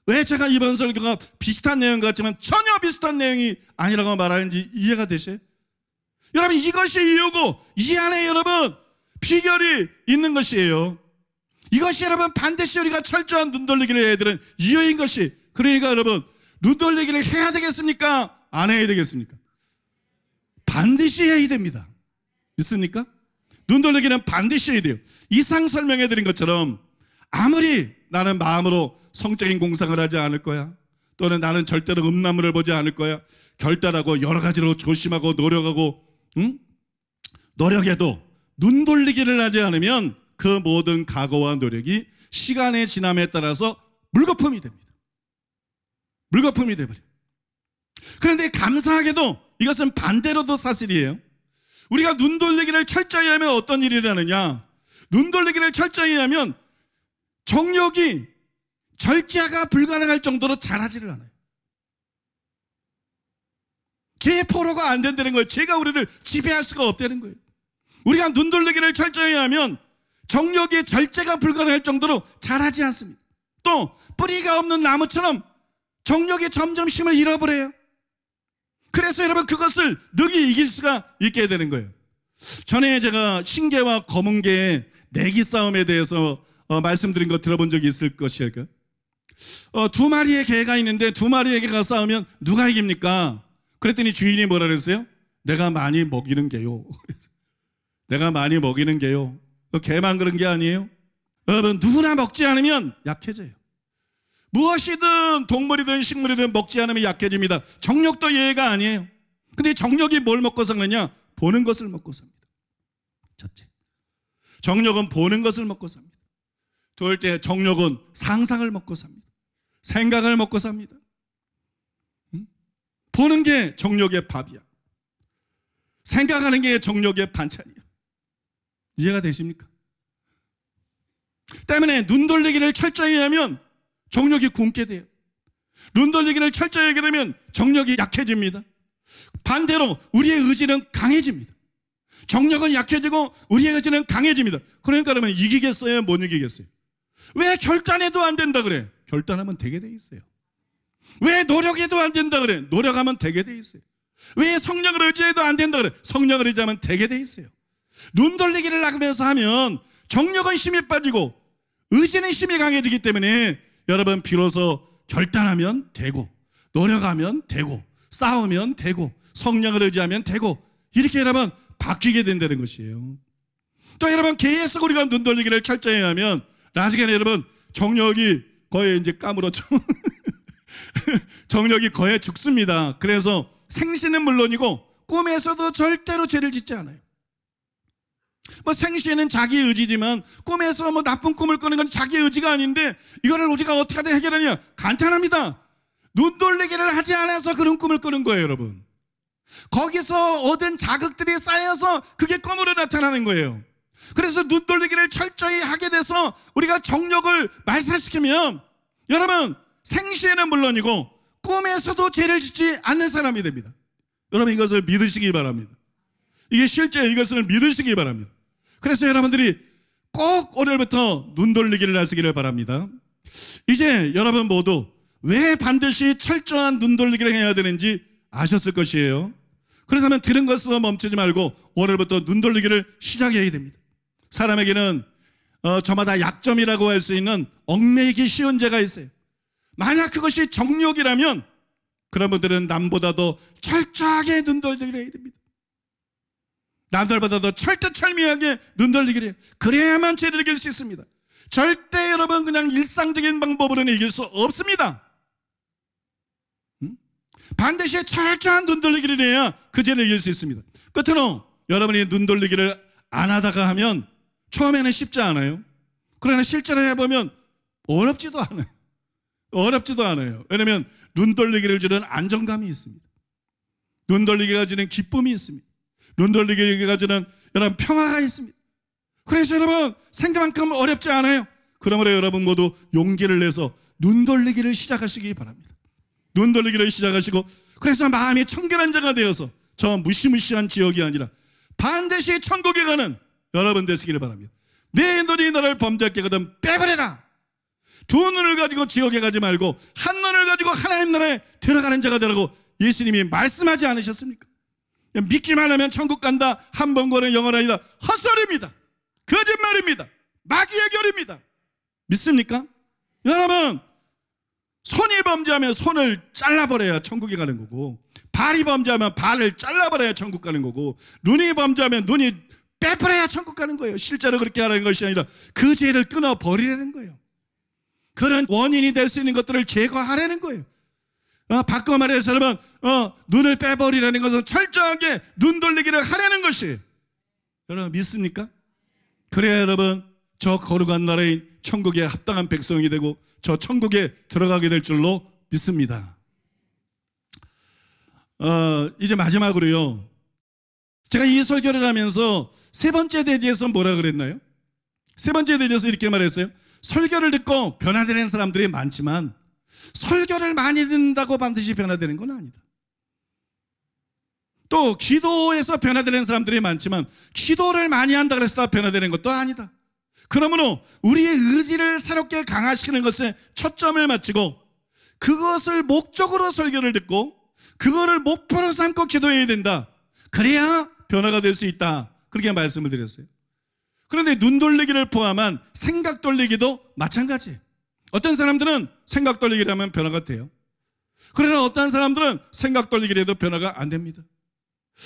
왜 제가 이번 설교가 비슷한 내용 같지만 전혀 비슷한 내용이 아니라고 말하는지 이해가 되세요? 여러분 이것이 이유고 이 안에 여러분 비결이 있는 것이에요. 이것이 여러분 반드시 우리가 철저한 눈 돌리기를 해야 되는 이유인 것이, 그러니까 여러분 눈 돌리기를 해야 되겠습니까? 안 해야 되겠습니까? 반드시 해야 됩니다. 믿습니까? 눈 돌리기는 반드시 해야 돼요. 이상 설명해 드린 것처럼 아무리 나는 마음으로 성적인 공상을 하지 않을 거야, 또는 나는 절대로 음란물을 보지 않을 거야, 결단하고 여러 가지로 조심하고 노력하고 노력해도 눈 돌리기를 하지 않으면 그 모든 각오와 노력이 시간의 지남에 따라서 물거품이 됩니다. 물거품이 돼버려요. 그런데 감사하게도 이것은 반대로도 사실이에요. 우리가 눈 돌리기를 철저히 하면 어떤 일이 일어나느냐, 눈 돌리기를 철저히 하면 정욕이 절제가 불가능할 정도로 자라지를 않아요. 죄의 포로가 안 된다는 거예요. 죄가 우리를 지배할 수가 없다는 거예요. 우리가 눈 돌리기를 철저히 하면 정욕의 절제가 불가능할 정도로 자라지 않습니다. 또 뿌리가 없는 나무처럼 정욕이 점점 힘을 잃어버려요. 그래서 여러분 그것을 능히 이길 수가 있게 되는 거예요. 전에 제가 흰개와 검은개의 내기 싸움에 대해서 말씀드린 거 들어본 적이 있을 것일까요? 두 마리의 개가 있는데 두 마리의 개가 싸우면 누가 이깁니까? 그랬더니 주인이 뭐라 그랬어요? 내가 많이 먹이는 개요. 내가 많이 먹이는 개요. 개만 그런 게 아니에요. 여러분 누구나 먹지 않으면 약해져요. 무엇이든 동물이든 식물이든 먹지 않으면 약해집니다. 정욕도 예외가 아니에요. 근데 정욕이 뭘 먹고 사느냐? 보는 것을 먹고 삽니다. 첫째, 정욕은 보는 것을 먹고 삽니다. 둘째, 정욕은 상상을 먹고 삽니다. 생각을 먹고 삽니다. 보는 게 정욕의 밥이야. 생각하는 게 정욕의 반찬이야. 이해가 되십니까? 때문에 눈 돌리기를 철저히 하면 정욕이 굶게 돼요. 눈 돌리기를 철저히 하게 되면 정욕이 약해집니다. 반대로 우리의 의지는 강해집니다. 정욕은 약해지고 우리의 의지는 강해집니다. 그러니까 그러면 이기겠어요? 못 이기겠어요? 왜 결단해도 안 된다 그래? 결단하면 되게 돼 있어요. 왜 노력해도 안 된다 그래? 노력하면 되게 돼 있어요. 왜 성령을 의지해도 안 된다 그래? 성령을 의지하면 되게 돼 있어요. 눈 돌리기를 하면서 하면 정욕은 힘이 빠지고 의지는 힘이 강해지기 때문에 여러분 비로소 결단하면 되고 노력하면 되고 싸우면 되고 성령을 의지하면 되고 이렇게 여러분 바뀌게 된다는 것이에요. 또 여러분 계속 우리가 눈 돌리기를 철저히 하면 나중에 여러분 정욕이 거의 이제 까무러져 정욕이 거의 죽습니다. 그래서 생시는 물론이고 꿈에서도 절대로 죄를 짓지 않아요. 뭐 생시에는 자기 의지지만 꿈에서 뭐 나쁜 꿈을 꾸는 건 자기 의지가 아닌데 이거를 우리가 어떻게 하든 해결하냐? 간단합니다. 눈 돌리기를 하지 않아서 그런 꿈을 꾸는 거예요, 여러분. 거기서 얻은 자극들이 쌓여서 그게 꿈으로 나타나는 거예요. 그래서 눈 돌리기를 철저히 하게 돼서 우리가 정욕을 말살시키면 여러분 생시에는 물론이고 꿈에서도 죄를 짓지 않는 사람이 됩니다. 여러분 이것을 믿으시기 바랍니다. 이게 실제 이것을 믿으시기 바랍니다. 그래서 여러분들이 꼭 오늘부터 눈 돌리기를 하시기를 바랍니다. 이제 여러분 모두 왜 반드시 철저한 눈 돌리기를 해야 되는지 아셨을 것이에요. 그렇다면 들은 것으로 멈추지 말고 오늘부터 눈 돌리기를 시작해야 됩니다. 사람에게는 저마다 약점이라고 할 수 있는 얽매이기 쉬운 죄가 있어요. 만약 그것이 정욕이라면 그런 분들은 남보다도 철저하게 눈 돌리기를 해야 됩니다. 남들보다도 철두철미하게 눈 돌리기를 해요. 그래야만 죄를 이길 수 있습니다. 절대 여러분 그냥 일상적인 방법으로는 이길 수 없습니다. 반드시 철저한 눈 돌리기를 해야 그 죄를 이길 수 있습니다. 끝으로 여러분이 눈 돌리기를 안 하다가 하면 처음에는 쉽지 않아요. 그러나 실제로 해보면 어렵지도 않아요. 어렵지도 않아요. 왜냐하면 눈 돌리기를 주는 안정감이 있습니다. 눈 돌리기가 주는 기쁨이 있습니다. 눈 돌리기가 주는 여러분 평화가 있습니다. 그래서 여러분 생각만큼 어렵지 않아요. 그러므로 여러분 모두 용기를 내서 눈 돌리기를 시작하시기 바랍니다. 눈 돌리기를 시작하시고 그래서 마음이 청결한 자가 되어서 저 무시무시한 지역이 아니라 반드시 천국에 가는 여러분 되시기를 바랍니다. 내 눈이 너를 범죄하게 하거든 빼버려라. 두 눈을 가지고 지옥에 가지 말고 한 눈을 가지고 하나님 나라에 들어가는 자가 되라고 예수님이 말씀하지 않으셨습니까? 믿기만 하면 천국 간다. 한 번 거는 영원 아니다. 헛소리입니다. 거짓말입니다. 마귀의 결입니다. 믿습니까? 여러분 손이 범죄하면 손을 잘라버려야 천국에 가는 거고 발이 범죄하면 발을 잘라버려야 천국 가는 거고 눈이 범죄하면 눈이 빼버려야 천국 가는 거예요. 실제로 그렇게 하라는 것이 아니라 그 죄를 끊어버리라는 거예요. 그런 원인이 될 수 있는 것들을 제거하라는 거예요. 바꿔 말해서 여러분 눈을 빼버리라는 것은 철저하게 눈 돌리기를 하라는 것이에요. 여러분 믿습니까? 그래야 여러분 저 거룩한 나라인 천국에 합당한 백성이 되고 저 천국에 들어가게 될 줄로 믿습니다. 이제 마지막으로요. 제가 이 설교를 하면서 세 번째 대지에서 뭐라 그랬나요? 세 번째 대지에서 이렇게 말했어요. 설교를 듣고 변화되는 사람들이 많지만 설교를 많이 듣는다고 반드시 변화되는 건 아니다. 또 기도에서 변화되는 사람들이 많지만 기도를 많이 한다 그래서 다 변화되는 것도 아니다. 그러므로 우리의 의지를 새롭게 강화시키는 것에 초점을 맞추고 그것을 목적으로 설교를 듣고 그거를 목표로 삼고 기도해야 된다. 그래야 변화가 될 수 있다. 그렇게 말씀을 드렸어요. 그런데 눈 돌리기를 포함한 생각 돌리기도 마찬가지예요. 어떤 사람들은 생각 돌리기를 하면 변화가 돼요. 그러나 어떤 사람들은 생각 돌리기를 해도 변화가 안 됩니다.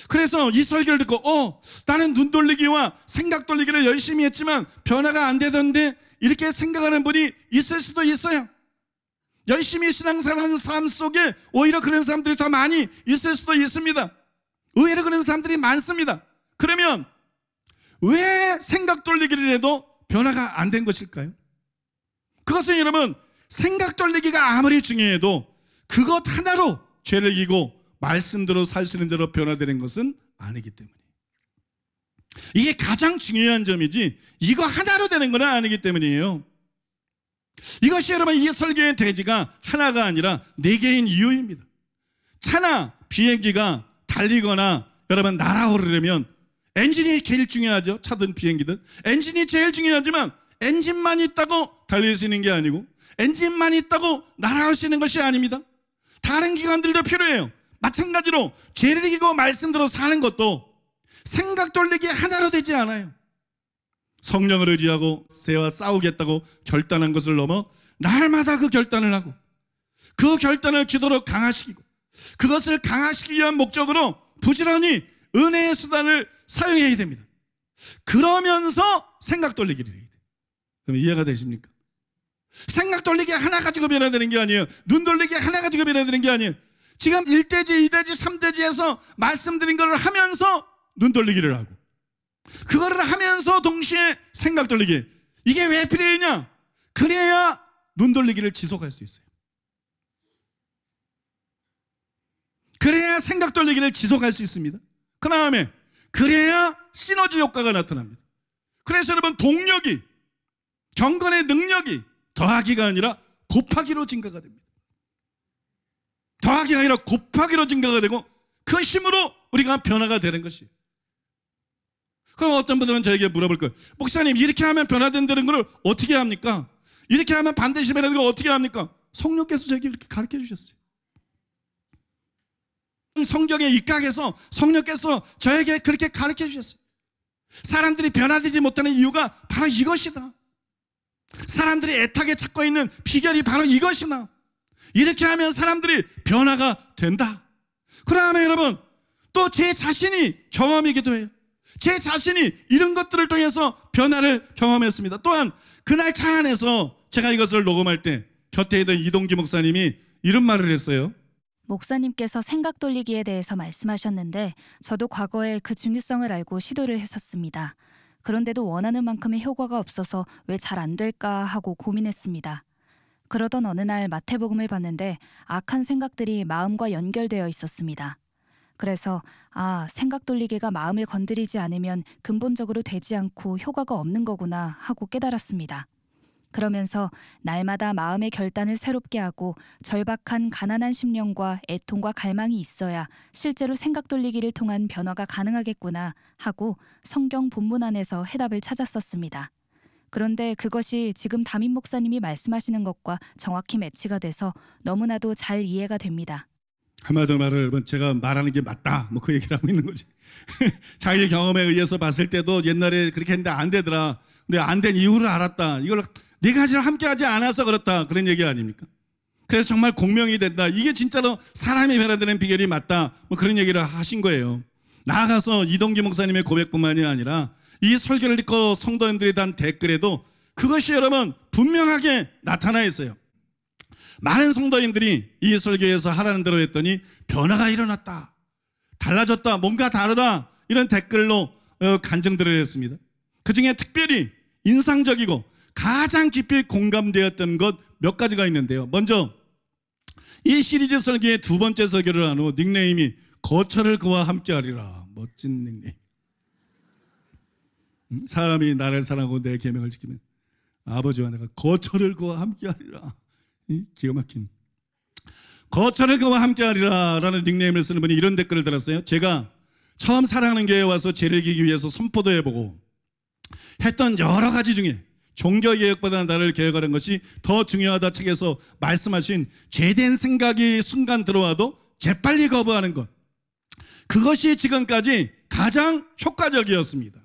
그래서 이 설교를 듣고 나는 눈 돌리기와 생각 돌리기를 열심히 했지만 변화가 안 되던데 이렇게 생각하는 분이 있을 수도 있어요. 열심히 신앙생활하는 사람 속에 오히려 그런 사람들이 더 많이 있을 수도 있습니다. 의외로 그런 사람들이 많습니다. 그러면 왜 생각 돌리기를 해도 변화가 안 된 것일까요? 그것은 여러분, 생각 돌리기가 아무리 중요해도 그것 하나로 죄를 이기고 말씀대로 살 수 있는 자로 변화되는 것은 아니기 때문에, 이게 가장 중요한 점이지 이거 하나로 되는 건 아니기 때문이에요. 이것이 여러분, 이 설교의 대지가 하나가 아니라 4개인 이유입니다. 차나 비행기가 달리거나 여러분 날아오르려면 엔진이 제일 중요하죠. 차든 비행기든 엔진이 제일 중요하지만 엔진만 있다고 달릴 수 있는 게 아니고 엔진만 있다고 날아갈 수 있는 것이 아닙니다. 다른 기관들도 필요해요. 마찬가지로 죄를 이기고 말씀대로 사는 것도 생각 돌리기 하나로 되지 않아요. 성령을 의지하고 새와 싸우겠다고 결단한 것을 넘어 날마다 그 결단을 하고 그 결단을 기도로 강화시키고 그것을 강화시키기 위한 목적으로 부지런히 은혜의 수단을 사용해야 됩니다. 그러면서 생각 돌리기를 해야 돼요. 그럼 이해가 되십니까? 생각 돌리기 하나 가지고 변화되는 게 아니에요. 눈 돌리기 하나 가지고 변화되는 게 아니에요. 지금 1대지, 2대지, 3대지에서 말씀드린 것을 하면서 눈 돌리기를 하고 그거를 하면서 동시에 생각 돌리기, 이게 왜 필요했냐? 그래야 눈 돌리기를 지속할 수 있어요. 그래야 생각 돌리기를 지속할 수 있습니다. 그 다음에 그래야 시너지 효과가 나타납니다. 그래서 여러분, 동력이, 경건의 능력이 더하기가 아니라 곱하기로 증가가 됩니다. 더하기가 아니라 곱하기로 증가가 되고 그 힘으로 우리가 변화가 되는 것이에요. 그럼 어떤 분들은 저에게 물어볼 거예요. 목사님, 이렇게 하면 변화된다는 걸 어떻게 합니까? 이렇게 하면 반드시 변화되는 걸 어떻게 합니까? 성령께서 저에게 이렇게 가르쳐 주셨어요. 성경에 입각해서 성령께서 저에게 그렇게 가르쳐 주셨어요. 사람들이 변화되지 못하는 이유가 바로 이것이다. 사람들이 애타게 찾고 있는 비결이 바로 이것이다. 이렇게 하면 사람들이 변화가 된다. 그 다음에 여러분, 또 제 자신이 경험이기도 해요. 제 자신이 이런 것들을 통해서 변화를 경험했습니다. 또한 그날 차 안에서 제가 이것을 녹음할 때 곁에 있던 이동기 목사님이 이런 말을 했어요. 목사님께서 생각 돌리기에 대해서 말씀하셨는데 저도 과거에 그 중요성을 알고 시도를 했었습니다. 그런데도 원하는 만큼의 효과가 없어서 왜 잘 안 될까 하고 고민했습니다. 그러던 어느 날 마태복음을 봤는데 악한 생각들이 마음과 연결되어 있었습니다. 그래서 생각 돌리기가 마음을 건드리지 않으면 근본적으로 되지 않고 효과가 없는 거구나 하고 깨달았습니다. 그러면서 날마다 마음의 결단을 새롭게 하고 절박한 가난한 심령과 애통과 갈망이 있어야 실제로 생각 돌리기를 통한 변화가 가능하겠구나 하고 성경 본문 안에서 해답을 찾았었습니다. 그런데 그것이 지금 담임 목사님이 말씀하시는 것과 정확히 매치가 돼서 너무나도 잘 이해가 됩니다. 한마디로 말하면 제가 말하는 게 맞다, 그 얘기를 하고 있는 거지. 자기 경험에 의해서 봤을 때도 옛날에 그렇게 했는데 안 되더라. 근데 안 된 이유를 알았다. 이걸 네 가지를 함께 하지 않아서 그렇다. 그런 얘기 아닙니까? 그래서 정말 공명이 된다. 이게 진짜로 사람이 변화되는 비결이 맞다. 그런 얘기를 하신 거예요. 나아가서 이동기 목사님의 고백뿐만이 아니라 이 설교를 듣고 성도님들이 단 댓글에도 그것이 여러분 분명하게 나타나 있어요. 많은 성도님들이 이 설교에서 하라는 대로 했더니 변화가 일어났다, 달라졌다, 뭔가 다르다, 이런 댓글로 간증들을 했습니다. 그 중에 특별히 인상적이고 가장 깊이 공감되었던 것 몇 가지가 있는데요. 먼저 이 시리즈 설교의 두 번째 설교를 한 후 닉네임이 거처를 그와 함께하리라. 멋진 닉네임. 사람이 나를 사랑하고 내 계명을 지키면 아버지와 내가 거처를 그와 함께하리라. 기가 막힌 거처를 그와 함께하리라 라는 닉네임을 쓰는 분이 이런 댓글을 달았어요. 제가 처음 사랑하는 교회에 와서 죄를 이기기 위해서 선포도 해보고 했던 여러 가지 중에 종교개혁보다 나를 개혁하는 것이 더 중요하다 책에서 말씀하신 죄된 생각이 순간 들어와도 재빨리 거부하는 것, 그것이 지금까지 가장 효과적이었습니다.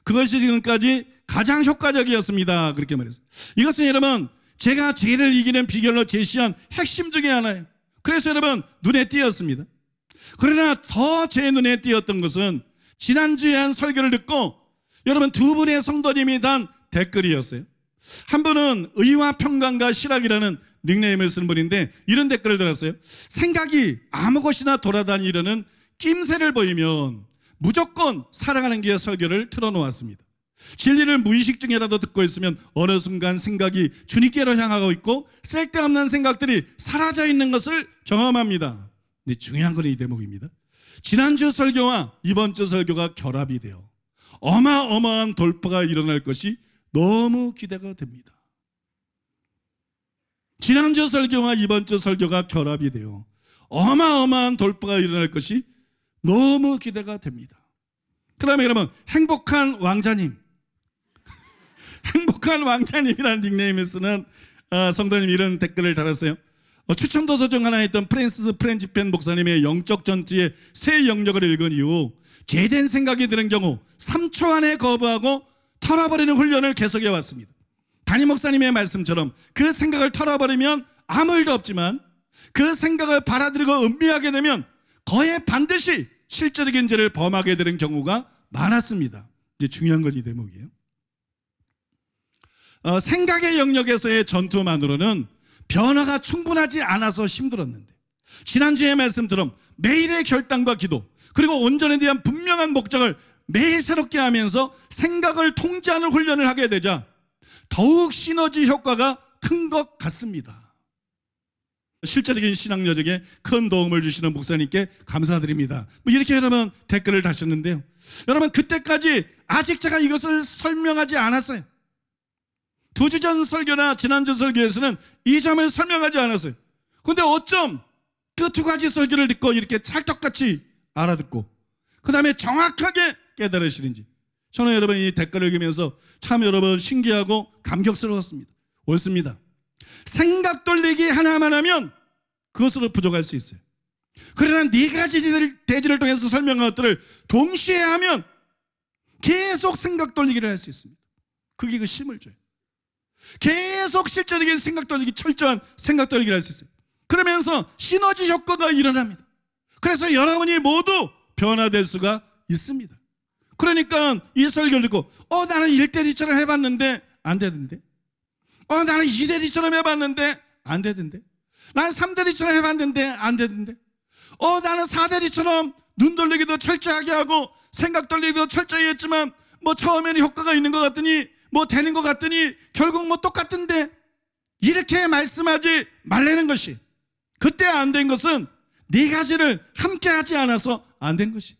그것이 지금까지 가장 효과적이었습니다. 그렇게 말했어요. 이것은 여러분 제가 죄를 이기는 비결로 제시한 핵심 중에 하나예요. 그래서 여러분 눈에 띄었습니다. 그러나 더 제 눈에 띄었던 것은 지난주에 한 설교를 듣고 여러분 두 분의 성도님이 단 댓글이었어요. 한 분은 의와 평강과 실학이라는 닉네임을 쓴 분인데 이런 댓글을 달았어요. 생각이 아무 곳이나 돌아다니려는 낌새를 보이면 무조건 사랑하는 교회 설교를 틀어놓았습니다. 진리를 무의식 중에라도 듣고 있으면 어느 순간 생각이 주님께로 향하고 있고 쓸데없는 생각들이 사라져 있는 것을 경험합니다. 근데 중요한 건 이 대목입니다. 지난주 설교와 이번 주 설교가 결합이 되어 어마어마한 돌파가 일어날 것이 너무 기대가 됩니다. 지난주 설교와 이번 주 설교가 결합이 되어 어마어마한 돌파가 일어날 것이 너무 기대가 됩니다. 그다음에 여러분, 행복한 왕자님, 행복한 왕자님이라는 닉네임을 쓰는 성도님이 이런 댓글을 달았어요. 추천도서 중 하나에 있던 프랜시스 프렌치펜 목사님의 영적 전투의 새 영역을 읽은 이후 제된 생각이 드는 경우 3초 안에 거부하고 털어버리는 훈련을 계속해 왔습니다. 담임 목사님의 말씀처럼 그 생각을 털어버리면 아무 일도 없지만 그 생각을 받아들이고 음미하게 되면 거의 반드시 실제적인 죄를 범하게 되는 경우가 많았습니다. 이제 중요한 건 이 대목이에요. 생각의 영역에서의 전투만으로는 변화가 충분하지 않아서 힘들었는데 지난주의 말씀처럼 매일의 결단과 기도 그리고 온전에 대한 분명한 목적을 매일 새롭게 하면서 생각을 통제하는 훈련을 하게 되자 더욱 시너지 효과가 큰 것 같습니다. 실제적인 신앙 여정에 큰 도움을 주시는 목사님께 감사드립니다. 이렇게 여러분 댓글을 다셨는데요. 여러분, 그때까지 아직 제가 이것을 설명하지 않았어요. 2주 전 설교나 지난주 설교에서는 이 점을 설명하지 않았어요. 그런데 어쩜 그 두 가지 설교를 듣고 이렇게 찰떡같이 알아듣고 그 다음에 정확하게 깨달으시는지 저는 여러분 이 댓글을 읽으면서 참 여러분 신기하고 감격스러웠습니다. 옳습니다. 생각 돌리기 하나만 하면 그것으로 부족할 수 있어요. 그러나 네 가지 대지를 통해서 설명한 것들을 동시에 하면 계속 생각 돌리기를 할 수 있습니다. 그게 그 힘을 줘요. 계속 실제적인 생각 돌리기, 철저한 생각 돌리기를 할 수 있어요. 그러면서 시너지 효과가 일어납니다. 그래서 여러분이 모두 변화될 수가 있습니다. 그러니까 이 설교를 듣고 나는 1대리처럼 해봤는데 안 되던데, 나는 2대리처럼 해봤는데 안 되던데, 난 3대리처럼 해봤는데 안 되던데, 나는 4대리처럼 눈 돌리기도 철저하게 하고 생각 돌리기도 철저히 했지만 처음에는 효과가 있는 것 같더니 되는 것 같더니 결국 똑같은데, 이렇게 말씀하지 말라는 것이, 그때 안 된 것은 네 가지를 함께 하지 않아서 안 된 것이.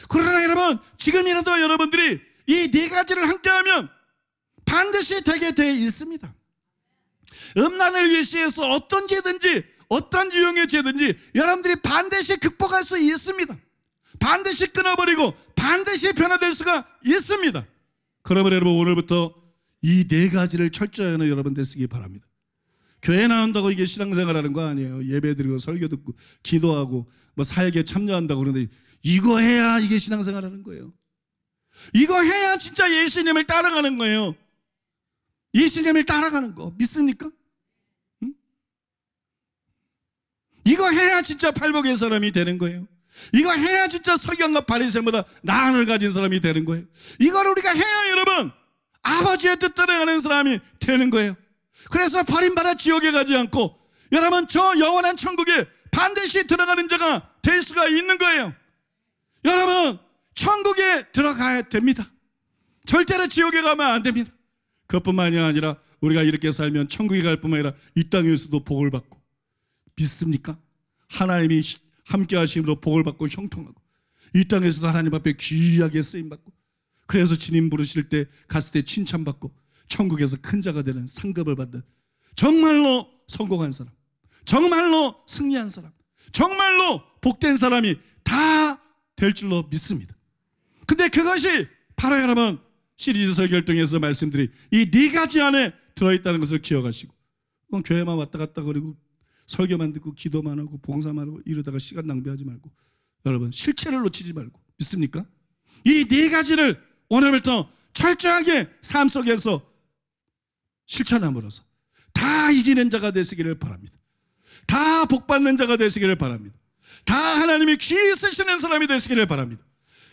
그러나 여러분, 지금이라도 여러분들이 이 네 가지를 함께 하면 반드시 되게 돼 있습니다. 음란을 위시해서 어떤 죄든지 어떤 유형의 죄든지 여러분들이 반드시 극복할 수 있습니다. 반드시 끊어버리고 반드시 변화될 수가 있습니다. 그러면 여러분, 오늘부터 이 네 가지를 철저히 하는 여러분 되시기 바랍니다. 교회 나온다고 이게 신앙생활하는 거 아니에요. 예배 드리고 설교 듣고 기도하고 사역에 참여한다고 그러는데 이거 해야 이게 신앙생활하는 거예요. 이거 해야 진짜 예수님을 따라가는 거예요. 예수님을 따라가는 거 믿습니까? 응? 이거 해야 진짜 팔복의 사람이 되는 거예요. 이거 해야 진짜 서기관과 바리새인보다 나은 하늘을 가진 사람이 되는 거예요. 이걸 우리가 해야 여러분 아버지의 뜻 따라가는 사람이 되는 거예요. 그래서 버림받아 지옥에 가지 않고 여러분 저 영원한 천국에 반드시 들어가는 자가 될 수가 있는 거예요. 여러분 천국에 들어가야 됩니다. 절대로 지옥에 가면 안 됩니다. 그것뿐만이 아니라 우리가 이렇게 살면 천국에 갈 뿐만 아니라 이 땅에서도 복을 받고, 믿습니까? 하나님이 함께 하심으로 복을 받고 형통하고 이 땅에서도 하나님 앞에 귀하게 쓰임받고, 그래서 주님 부르실 때 갔을 때 칭찬받고 천국에서 큰 자가 되는 상급을 받는 정말로 성공한 사람, 정말로 승리한 사람, 정말로 복된 사람이 다 될 줄로 믿습니다. 근데 그것이 바로 여러분 시리즈 설교를 통해서 말씀드린 이 네 가지 안에 들어있다는 것을 기억하시고, 교회만 왔다 갔다 그리고 설교만 듣고 기도만 하고 봉사만 하고 이러다가 시간 낭비하지 말고 여러분 실체를 놓치지 말고, 믿습니까? 이 네 가지를 오늘부터 철저하게 삶 속에서 실천함으로써 다 이기는 자가 되시기를 바랍니다. 다 복받는 자가 되시기를 바랍니다. 다 하나님이 귀 쓰시는 사람이 되시기를 바랍니다.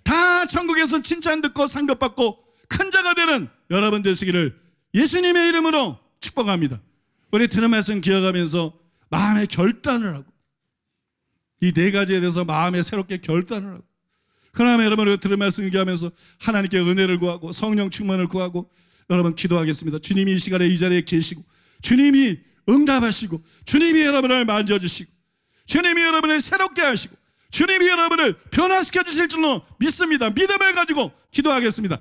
다 천국에서 칭찬 듣고 상급받고 큰 자가 되는 여러분 되시기를 예수님의 이름으로 축복합니다. 우리 들은 말씀 기억하면서 마음의 결단을 하고 이 네 가지에 대해서 마음에 새롭게 결단을 하고 그러면 여러분 들은 말씀 얘기하면서 하나님께 은혜를 구하고 성령 충만을 구하고 여러분 기도하겠습니다. 주님이 이 시간에 이 자리에 계시고 주님이 응답하시고 주님이 여러분을 만져주시고 주님이 여러분을 새롭게 하시고 주님이 여러분을 변화시켜 주실 줄로 믿습니다. 믿음을 가지고 기도하겠습니다.